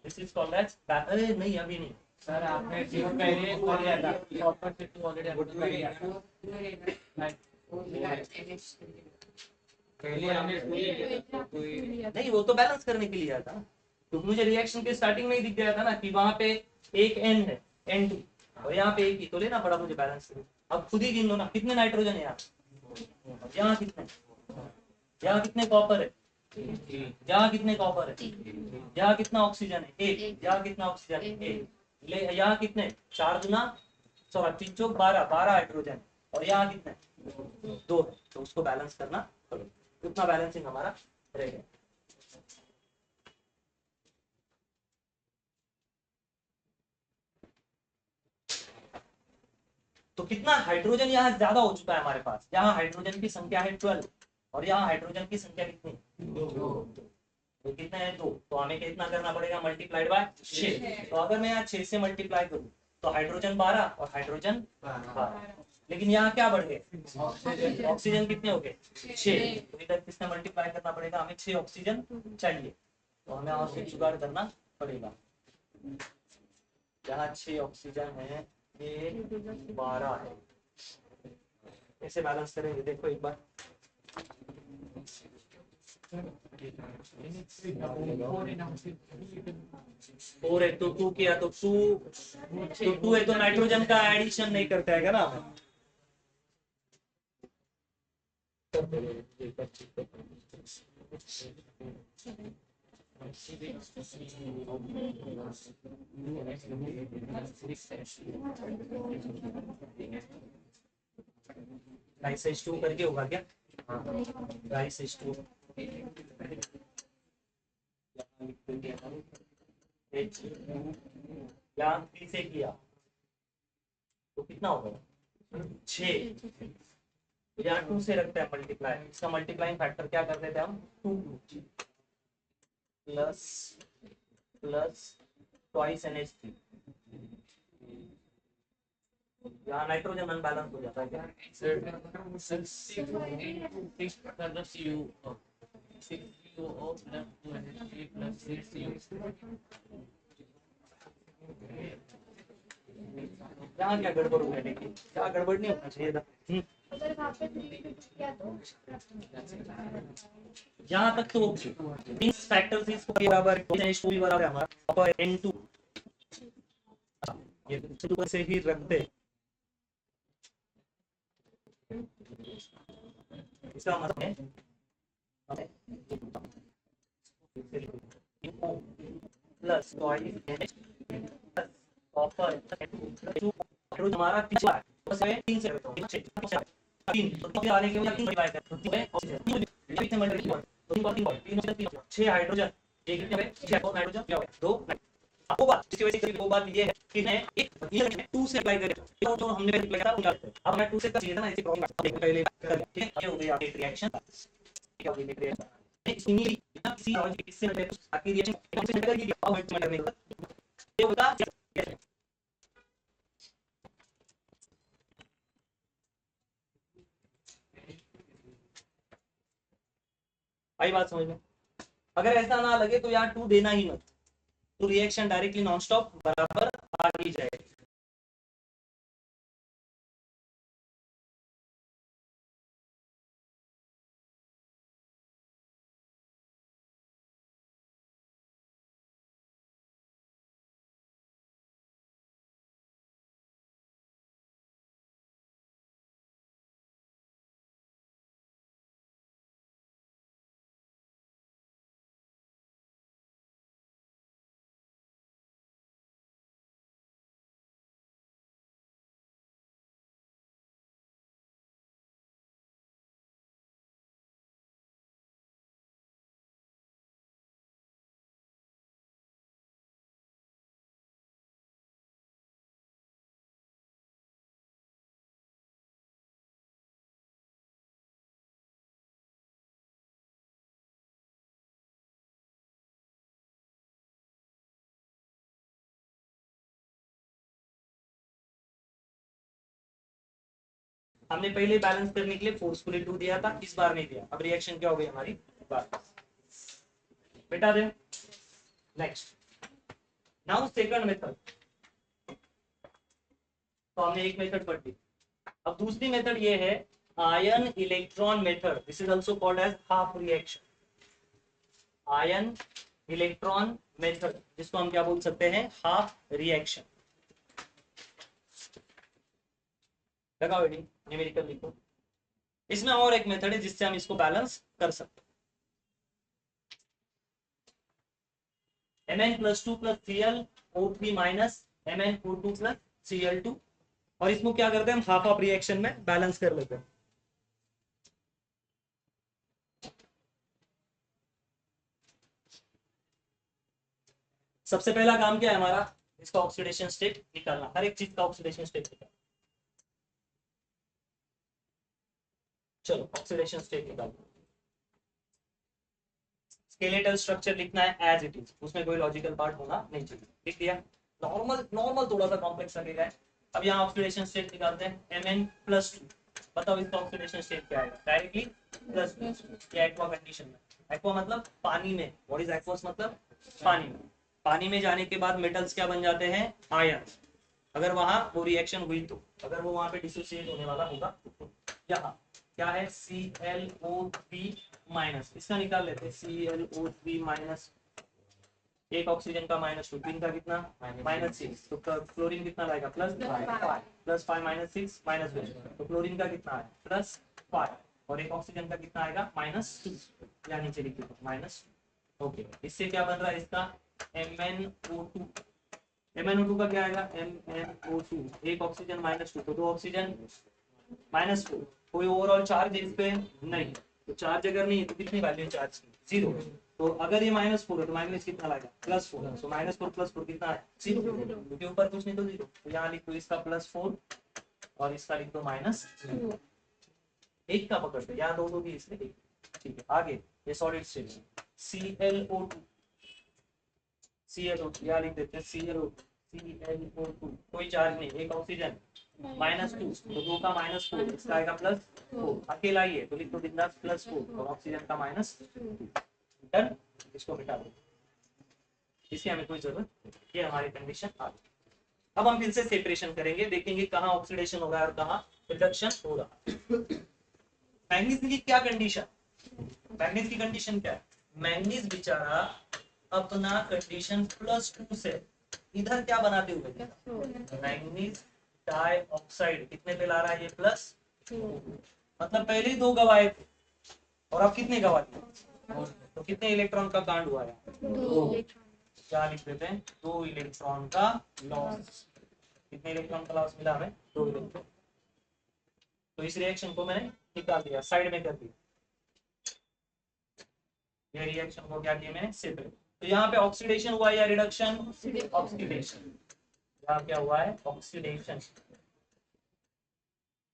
[SPEAKER 1] This is called as, अरे नहीं अभी नहीं
[SPEAKER 2] सर आपने पहले बोल दिया था कॉपर से 2 ऑलरेडी आपको कर दिया था पहले हमने 2 लिया था कोई
[SPEAKER 1] नहीं, वो तो बैलेंस करने के लिए आया था। क्योंकि मुझे रिएक्शन के स्टार्टिंग में ही दिख गया था ना कि वहां पे एक N है, N2 और यहाँ पे एक ही, तो लेना पड़ा मुझे बैलेंस करने। अब खुद ही गिन लो ना कितने नाइट्रोजन है यहाँ, यहाँ कितने, यहाँ कितने कॉपर है, यहाँ कितने कॉपर है, यहाँ कितना ऑक्सीजन है, एक। यहाँ कितना ऑक्सीजन है, एक। ले यहाँ कितने, 4 गुना 3 चौक 12, 12 हाइड्रोजन। और यहाँ कितने, 2 है। तो उसको बैलेंस करना पड़ेगा, कितना बैलेंसिंग हमारा रहेगा। तो कितना हाइड्रोजन यहाँ ज्यादा हो चुका है हमारे पास, यहाँ हाइड्रोजन की संख्या है 12 और यहाँ हाइड्रोजन की संख्या कितनी, 2। तो कितने हैं, 2। तो हमें कितना करना पड़ेगा, मल्टीप्लाइड बाय 6। तो अगर मैं यहाँ 6 से मल्टीप्लाई करूँ तो हाइड्रोजन 12 और हाइड्रोजन 12। लेकिन यहाँ क्या बढ़ गए, ऑक्सीजन कितने हो गए, 6। तो इधर किसने मल्टीप्लाई करना पड़ेगा, हमें 6 ऑक्सीजन चाहिए। तो हमें और से जुगाड़ करना पड़ेगा। जहाँ 6 ऑक्सीजन है, ये 12 है। कैसे बैलेंस करेंगे देखो एक बार। फोर है तो टू किया तो टू है तो नाइट्रोजन का एडिशन नहीं करता है ना। राइस एच टू करके होगा क्या? राइस एच टू यहाँ थ्री से किया तो कितना होगा 6, तो यहाँ 2 से रखते हैं मल्टीप्लाई, इसका मल्टीप्लाइंग फैक्टर क्या कर देते हैं हम 2 प्लस प्लस ट्वाइस NH3। यहाँ नाइट्रोजन अनबैलेंस हो जाता है क्या? यहाँ क्या गड़बड़ हो गया? देखिए क्या गड़बड़ नहीं होना चाहिए था।
[SPEAKER 3] अगर वहाँ पे 3 किया तो
[SPEAKER 1] यहाँ तक तो मींस फैक्टर्स इसको बराबर NH2 बराबर है हमारा और N2 ये तो से ही रखते हैं। इसका मतलब है प्लस कॉपर हमारा तीसरा है 3 से 3 तो आने के बाद 3 डिवाइड कर 6 हाइड्रोजन एक है 6 नाइट्रोजन 2 वो बात जिसकी वजह से वो बात ये है कि मैं एक 2 से अप्लाई करें तो हमने पहले किया था उनका अब मैं 2 से कर दिया था ना ऐसे प्रॉब्लम पहले कर ठीक है। ये हो गया एक रिएक्शन ठीक है, एक रिएक्शन इसमें किसी और इससे बाकी रिएक्शन कौन से निकल गई और वेट करने का ये होगा। आई बात समझ में? अगर ऐसा ना लगे तो यार 2 देना ही मत, तो रिएक्शन डायरेक्टली नॉन स्टॉप बराबर आ ही जाएगी। हमने पहले बैलेंस करने के लिए फोर्सफुली 2 दिया था, इस बार नहीं दिया। अब रिएक्शन क्या हो गई हमारी बात बेटा दे। नेक्स्ट नाउ सेकंड मेथड, तो हमने एक मेथड पढ़ ली। अब दूसरी मेथड ये है ion electron method. This is also called as half reaction, ion electron method, जिसको हम क्या बोल सकते हैं हाफ रिएक्शन। लगाओ एडी न्यूमेरिकल लिखो। इसमें और एक मेथड है जिससे हम इसको बैलेंस कर सकते हैं। Mn+2 + Cl O3 minus MnO2 + Cl2, और इसमें क्या करते हैं हम हाफ ऑफ रिएक्शन में बैलेंस कर लेते हैं। सबसे पहला काम क्या है हमारा, इसका ऑक्सीडेशन स्टेट निकालना, हर एक चीज का ऑक्सीडेशन स्टेट निकालना। चलो ऑक्सीडेशन स्टेट निकालना। स्केलेटल स्ट्रक्चर लिखना है एज इट इज, उसमें कोई लॉजिकल पार्ट होना नहीं चाहिए। लिख दिया। नॉर्मल नॉर्मल थोड़ा सा कॉम्प्लेक्स लगेगा। अब यहाँ ऑक्सीडेशन स्टेट निकालते हैं। Mn+2, बताओ इसका ऑक्सीडेशन स्टेट क्या आएगा? डायरेक्टली +2। ये एक्वा कंडीशन में, एक्वा मतलब पानी में। व्हाट इज एक्वस मतलब पानी में। पानी में जाने के बाद मेटल्स क्या बन जाते हैं आयन। अगर वहां वो रिएक्शन हुई तो, अगर वो वहां पे डिसोसिएट होने वाला होगा यहाँ क्या है ClO3 माइनस, इसका निकाल लेते हैं ClO3 माइनस, एक ऑक्सीजन का -2, 3 का कितना -6, तो क्लोरीन कितना लाएगा +5 -6 -1, तो क्लोरीन का कितना है +5, और एक ऑक्सीजन का कितना आएगा -2, या नीचे लिख दो माइनस। ओके, इससे क्या बन रहा है इसका MnO2, MnO2 का क्या आएगा MnO2, एक ऑक्सीजन -2, तो 2 ऑक्सीजन -4, कोई ओवरऑल चार्ज है इस पे नहीं, तो चार्ज अगर नहीं है तो कितनी वैल्यू चार्ज की 0, तो अगर ये -4 है तो माइनस कितना लाएगा +4, तो -4 +4 कितना है 0, क्योंकि ऊपर कुछ नहीं तो 0, तो यहाँ लिख दो इसका +4 और इसका लिख दो -2, एक का पकड़ दो, यहाँ दो भी इसमें एक, ठीक है। आगे ये सॉलिड स्टेट ClO2 यहाँ लिख देते हैं ClO2, कोई चार्ज नहीं, एक ऑक्सीजन -2, तो 2 का -4, इसका आएगा +4, अकेला ही है तो लिख दो बिंदास +4, और ऑक्सीजन का -2, डन, इसको मिटा दो, इसकी हमें कोई जरूरत, ये हमारी कंडीशन आ गई। अब हम फिर से सेपरेशन करेंगे, देखेंगे कहाँ ऑक्सीडेशन हो रहा है और कहाँ रिडक्शन हो रहा है। मैंगनीज की क्या कंडीशन, मैंगनीज की कंडीशन क्या है, मैंगनीज बेचारा अपना कंडीशन +2 से इधर क्या बनाते हुए मैंगनीज डाइऑक्साइड कितने पे ला रहा है ये +2, मतलब पहले ही 2 गवाए थे और अब कितने गवा दिए, तो कितने इलेक्ट्रॉन का कांड हुआ है 2, क्या लिख देते हैं 2 इलेक्ट्रॉन का लॉस, कितने इलेक्ट्रॉन का लॉस मिला हमें 2 इलेक्ट्रॉन, तो इस रिएक्शन को मैंने निकाल दिया, साइड में कर दिया, ये रिएक्शन को क्या किया मैंने सेपरेट, तो यहाँ पे ऑक्सीडेशन हुआ या रिडक्शन, ऑक्सीडेशन, यहाँ क्या हुआ है ऑक्सीडेशन।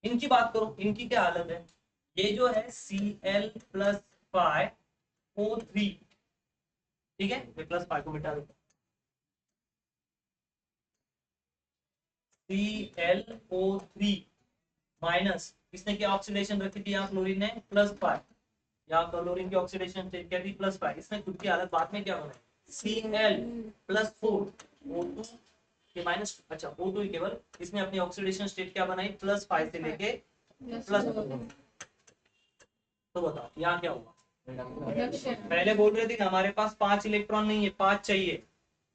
[SPEAKER 1] इनकी बात करो, इनकी क्या हालत है, ये जो है Cl+5O3, ठीक है, ये +5 को मिटा दो, ClO3 माइनस, किसने क्या ऑक्सीडेशन रखी थी यहाँ क्लोरीन ने +5, यहाँ क्लोरीन की ऑक्सीडेशन क्या थी +5, इसने खुद की हालत बाद में क्या बनाई Cl+4O2 के माइनस, अच्छा O2 केवल, इसने अपनी ऑक्सीडेशन स्टेट क्या बनाई +5 से लेके +4, तो बताओ यहाँ क्या हुआ, पहले बोल रहे थे कि हमारे पास 5 इलेक्ट्रॉन नहीं है 5 चाहिए,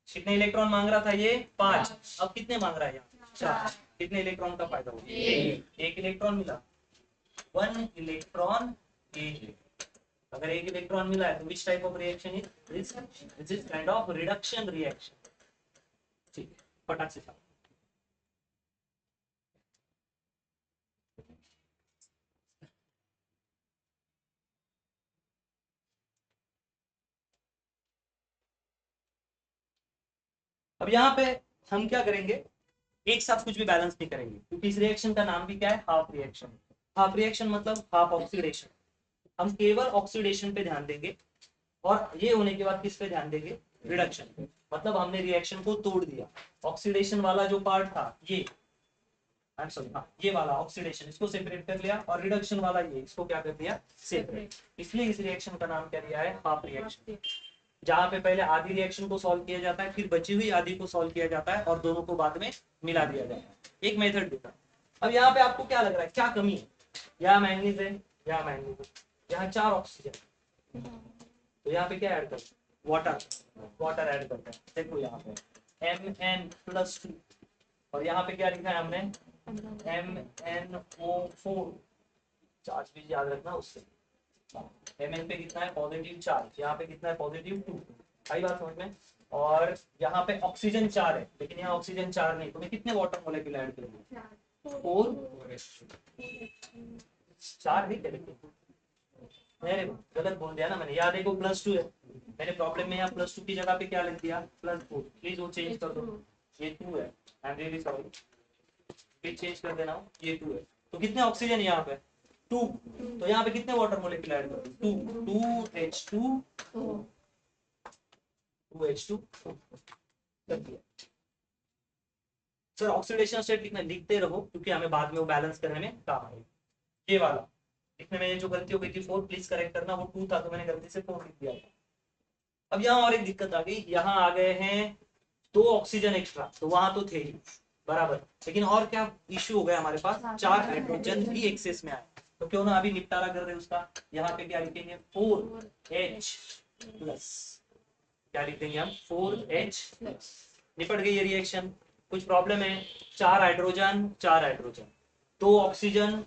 [SPEAKER 1] कितने इलेक्ट्रॉन मांग रहा था ये 5, अब कितने मांग रहा है यहाँ 4, कितने इलेक्ट्रॉन का फायदा हुआ, एक इलेक्ट्रॉन मिला, 1 इलेक्ट्रॉन, अगर एक इलेक्ट्रॉन मिला है तो which type of reaction is this is kind of reduction reaction, ठीक है, फटाक से था। अब यहाँ पे हम क्या करेंगे, एक साथ कुछ भी बैलेंस नहीं करेंगे, क्योंकि इस रिएक्शन का नाम भी क्या है हाफ रिएक्शन, हाफ रिएक्शन मतलब हाफ ऑक्सीडेशन, हम केवल ऑक्सीडेशन पे ध्यान देंगे, और ये होने के बाद किस पे ध्यान देंगे रिडक्शन पे, मतलब हमने रिएक्शन को तोड़ दिया, ऑक्सीडेशन वाला जो पार्ट था ये ये वाला ऑक्सीडेशन इसको सेपरेट कर लिया, और रिडक्शन वाला ये इसको क्या कर दिया सेपरेट, इसलिए इस रिएक्शन का नाम क्या दिया है हाफ रिएक्शन, जहां पे पहले आधी रिएक्शन को सॉल्व किया जाता है, फिर बची हुई आधी को सॉल्व किया जाता है, और दोनों को बाद में मिला दिया जाता है, एक मेथड देता है। अब यहाँ पे आपको क्या लग रहा है क्या कमी है, यहाँ मैंगनीज है, यहाँ मैंगनीज है, यहाँ 4 ऑक्सीजन, तो यहाँ पे क्या ऐड करते हैं वाटर ऐड करते हैं, देखो यहाँ पे Mn+2, और यहाँ पे क्या लिखा है हमने MnO4, चार्ज भी याद रखना उससे, Mn पे कितना है पॉजिटिव चार्ज, यहाँ पे कितना है +2, आई बात समझ में, और यहाँ पे ऑक्सीजन 4 है, लेकिन यहाँ ऑक्सीजन 4 नहीं, तो मैं कितने वाटर मॉलिक्यूल ऐड करूंगा 4, 4 ही मेरे गलत बोल दिया ना मैंने, यहाँ देखो +2 है, मैंने प्रॉब्लम में यहाँ +2 की जगह पे क्या लिख दिया +4, प्लीज वो चेंज कर दो, ये 2 है, I am really sorry, please change कर देना, ये 2 है, तो कितने ऑक्सीजन यहाँ पे 2, तो यहाँ पे कितने वाटर मॉलिक्यूल ऐड करो 2H2 कर दिया। सर ऑक्सीडेशन स्टेट लिखना, लिखते रहो क्योंकि हमें बाद में वो बैलेंस करने में काम आएगा, ये वाला लिखने में जो गलती हो गई थी 4 प्लीज करेक्ट करना, वो 2 था तो मैंने गलती से 4 लिख दिया था। अब यहाँ और एक दिक्कत आ गई, यहाँ आ गए हैं 2 ऑक्सीजन एक्स्ट्रा, तो वहां तो थे ही बराबर, लेकिन और क्या इश्यू हो गया हमारे पास 4 हाइड्रोजन भी एक्सेस में आए, तो क्यों ना अभी निपटारा कर रहे हैं उसका। यहाँ पे क्या लिखेंगे 4H प्लस, क्या लिख देंगे हम 4H प्लस। निपट गई ये रिएक्शन। कुछ प्रॉब्लम है? 4 hydrogen 4 hydrogen, 2 oxygen,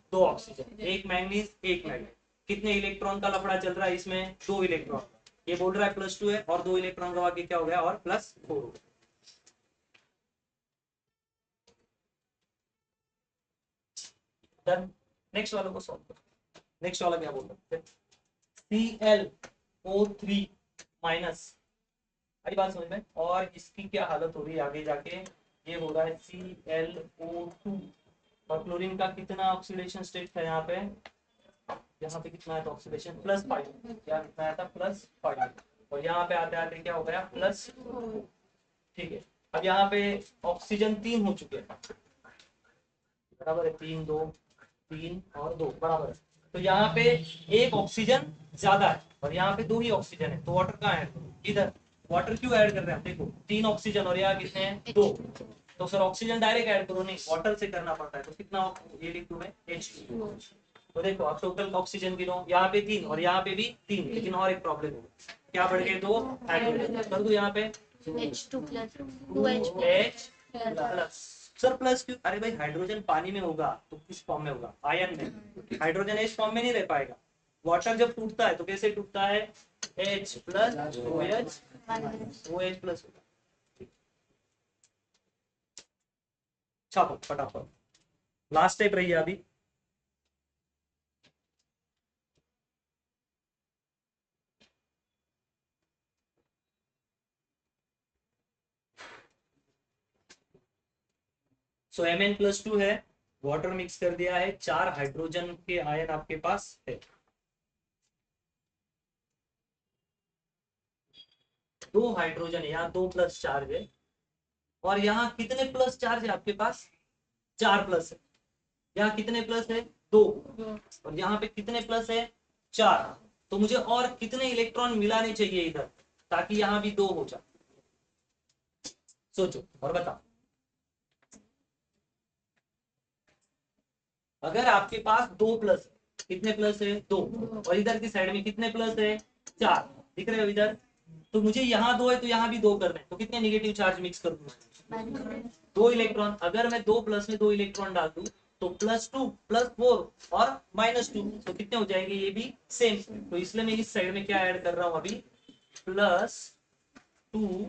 [SPEAKER 1] 1 manganese 1 manganese, कितने इलेक्ट्रॉन का लफड़ा चल रहा है इसमें? 2 इलेक्ट्रॉन। ये बोल रहा है +2 है और 2 इलेक्ट्रॉन गवा के क्या हो गया और +4 हो गया। डन। नेक्स्ट वाले को सॉल्व करो। नेक्स्ट वाला क्या बोल रहा है? ClO3 माइनस, आई बात समझ में? और इसकी क्या हालत हो रही है आगे जाके? ये हो रहा है ClO2 और क्लोरीन का कितना ऑक्सीडेशन स्टेट है यहाँ पे? यहाँ पे कितना है तो ऑक्सीडेशन +5, क्या कितना आया था +5, और यहाँ पे आते आते क्या हो गया +4। ठीक है, अब यहाँ पे ऑक्सीजन 3 हो चुके हैं, बराबर है 3 2 3 और 2 बराबर है। तो यहाँ पे एक ऑक्सीजन ज्यादा है और यहाँ पे 2 ही ऑक्सीजन है, तो वाटर कहाँ है? इधर। वाटर क्यों ऐड कर रहे हैं? देखो 3 ऑक्सीजन और यहाँ कितने हैं? 2। तो सर ऑक्सीजन डायरेक्ट ऐड करो, नहीं वाटर से करना पड़ता है। तो कितना ये लिख दूं मैं H2। तो देखो अब टोटल ऑक्सीजन गिनो, यहाँ पे 3 और यहाँ पे भी 3, लेकिन और एक प्रॉब्लम है, क्या बढ़ गए? 2 हाइड्रोजन। कर दो यहाँ पे
[SPEAKER 3] H2 plus 2H
[SPEAKER 1] H plus. Sir plus क्यों? अरे भाई हाइड्रोजन पानी में होगा तो किस फॉर्म में होगा? आयन में। हाइड्रोजन H फॉर्म में नहीं रह पाएगा। वाटर जब टूटता है तो कैसे टूटता है? H प्लस OH प्लस होगा। छापो फटाफट, लास्ट स्टेप रही है अभी। सो Mn+2 है, वाटर मिक्स कर दिया है, 4 हाइड्रोजन के आयन आपके पास है, 2 हाइड्रोजन है, यहाँ 2 प्लस चार्ज है, और यहाँ कितने प्लस चार्ज है आपके पास? 4 प्लस है। यहाँ कितने प्लस है? 2, और यहाँ पे कितने प्लस है? 4। तो मुझे और कितने इलेक्ट्रॉन मिलाने चाहिए इधर ताकि यहाँ भी 2 हो जाए? सोचो और बताओ। अगर आपके पास 2 प्लस है, कितने प्लस है? 2, और इधर की साइड में कितने प्लस है? 4, दिख रहे हो इधर? तो मुझे यहाँ 2 है तो यहाँ भी 2 करना है, तो कितने निगेटिव चार्ज मिक्स कर दूंगा? 2 इलेक्ट्रॉन। अगर मैं 2 प्लस में 2 इलेक्ट्रॉन डाल दूं तो +2 +4 और -2, तो कितने हो जाएंगे? ये भी सेम। तो इसलिए मैं इस साइड में क्या ऐड कर रहा हूं अभी? +2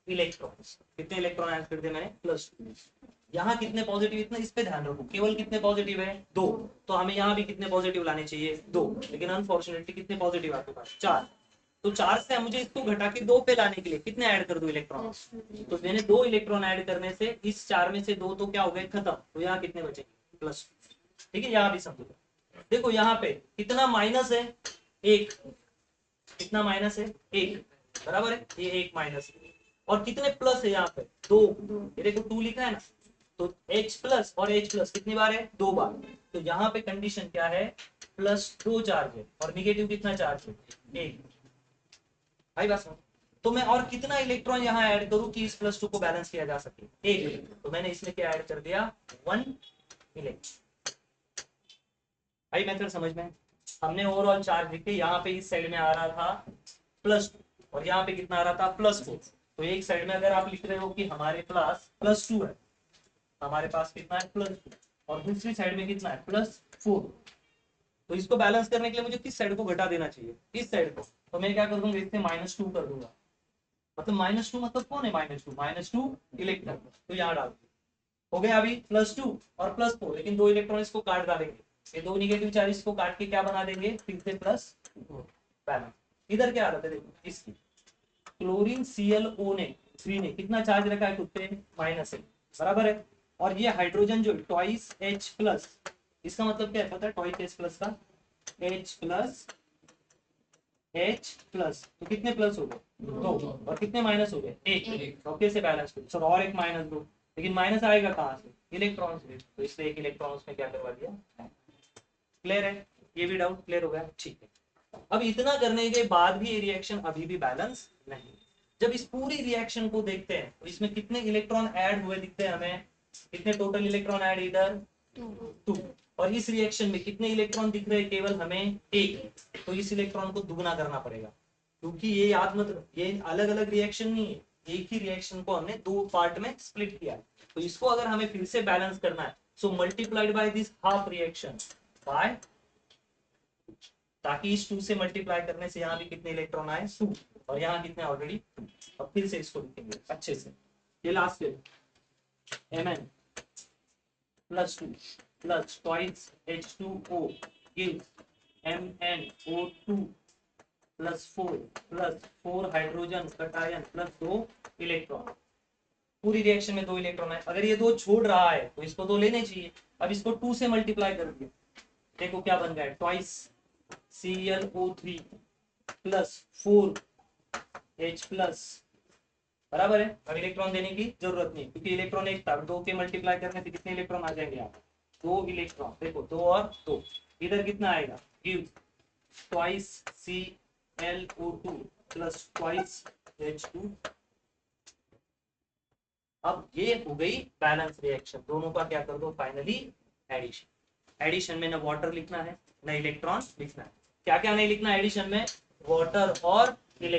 [SPEAKER 1] इलेक्ट्रॉन्स। कितने इलेक्ट्रॉन ऐड कर दिए मैंने? +2। यहाँ कितने पॉजिटिव? इतना इस पे ध्यान रखो, केवल कितने पॉजिटिव है? 2। तो हमें यहाँ भी कितने पॉजिटिव लाने चाहिए? 2, लेकिन अनफॉर्चुनेटली कितने पॉजिटिव आपके पास? 4। तो 4 से मुझे इसको घटा के 2 पे लाने के लिए कितने ऐड कर दूं इलेक्ट्रॉन? तो मैंने 2 इलेक्ट्रॉन ऐड करने से इस 4 में से 2 तो क्या हो गए? खत्म। तो यहाँ कितने बचेंगे? +2। ठीक है, यहाँ भी समझो। देखो यहाँ पे कितना माइनस है? 1। कितना माइनस है? 1, बराबर है, ये 1 माइनस है। और कितने प्लस है यहाँ पे? 2। ये देखो 2 लिखा है ना, तो H प्लस और H प्लस कितनी बार है? 2 बार। तो यहाँ पे कंडीशन क्या है? +2 चार्ज है, और निगेटिव कितना चार्ज है? 1। भाई बस, तो मैं और कितना इलेक्ट्रॉन यहाँ ऐड करूं कि इस +2 को बैलेंस किया जा सके? 1। तो मैंने इसमें क्या ऐड कर दिया? 1 इलेक्ट्रॉन। भाई मेथड समझ में? हमने ओवरऑल चार्ज लिखे, यहाँ पे इस साइड में आ रहा था +2 और यहाँ पे कितना आ रहा था? +4। तो एक साइड में अगर आप लिख रहे हो कि हमारे पास +2 है, हमारे पास कितना है? +2, और दूसरी साइड में कितना है? +4। तो इसको बैलेंस करने के लिए मुझे किस साइड को घटा देना चाहिए? इस साइड को। तो मैं क्या कर दूंगा? इससे -2 कर दूंगा। मतलब -2 मतलब कौन है? -2 इलेक्ट्रॉन। तो यहाँ डाल हो गया अभी +2 और +4, लेकिन 2 इलेक्ट्रॉन इसको काट डालेंगे, ये 2 निगेटिव चार्ज इसको काट के क्या बना देंगे? फिर से +4 बैलेंस। इधर क्या हालत है देखो इसकी? क्लोरीन ClO ने 3 ने कितना चार्ज रखा है खुद पे? -1, बराबर है। और ये हाइड्रोजन जो ट्वाइस H प्लस, इसका मतलब क्या है पता है? ट्वाइस H प्लस का H प्लस H प्लस, तो कितने प्लस हो गए? 2, और कितने माइनस हो गए? 1। तो कैसे बैलेंस करो सर? और एक माइनस दो, लेकिन माइनस आएगा कहाँ से? इलेक्ट्रॉन से, तो इसलिए एक इलेक्ट्रॉन में क्या करवा दिया? क्लियर है? ये भी डाउट क्लियर हो गया? ठीक है। अब इतना करने के बाद भी ये रिएक्शन अभी भी बैलेंस नहीं। जब इस पूरी रिएक्शन को देखते हैं तो इसमें कितने इलेक्ट्रॉन ऐड हुए दिखते हैं हमें? कितने टोटल इलेक्ट्रॉन ऐड? इधर
[SPEAKER 3] 2.
[SPEAKER 1] 2। और इस रिएक्शन में कितने इलेक्ट्रॉन दिख रहे हैं? केवल हमें एक। तो इस इलेक्ट्रॉन को दुगना करना पड़ेगा, क्योंकि ये याद मत, ये अलग अलग रिएक्शन नहीं है, एक ही रिएक्शन को हमने दो पार्ट में स्प्लिट किया है। तो इसको अगर हमें फिर से बैलेंस करना है, so multiplied by this half reaction by, ताकि इस 2 से मल्टीप्लाई करने से यहाँ भी कितने इलेक्ट्रॉन आए? 2। और यहाँ कितने ऑलरेडी। अब फिर से इसको लिखेंगे अच्छे से। ये last Mn plus 2 plus twice H2O gives MnO2 plus 4 hydrogen cation plus 2 electron. पूरी रिएक्शन में 2 इलेक्ट्रॉन है। अगर ये 2 छोड़ रहा है तो इसको 2 लेने चाहिए। अब इसको 2 से मल्टीप्लाई कर दिया, देखो क्या बन गया है, twice ClO3 plus 4H plus, बराबर है। अब इलेक्ट्रॉन देने की जरूरत नहीं, क्योंकि इलेक्ट्रॉन एक था, 2 के मल्टीप्लाई करने से कितने इलेक्ट्रॉन आ जाएंगे? आप 2 इलेक्ट्रॉन, देखो 2 और 2, इधर कितना आएगा? Give twice ClO2 plus twice H2। अब ये हो गई बैलेंस रिएक्शन। दोनों का क्या कर दो? Finally addition. एडिशन में ना वाटर लिखना है ना इलेक्ट्रॉन लिखना है। क्या क्या नहीं लिखना है एडिशन में? वाटर और इलेक्ट्रॉन।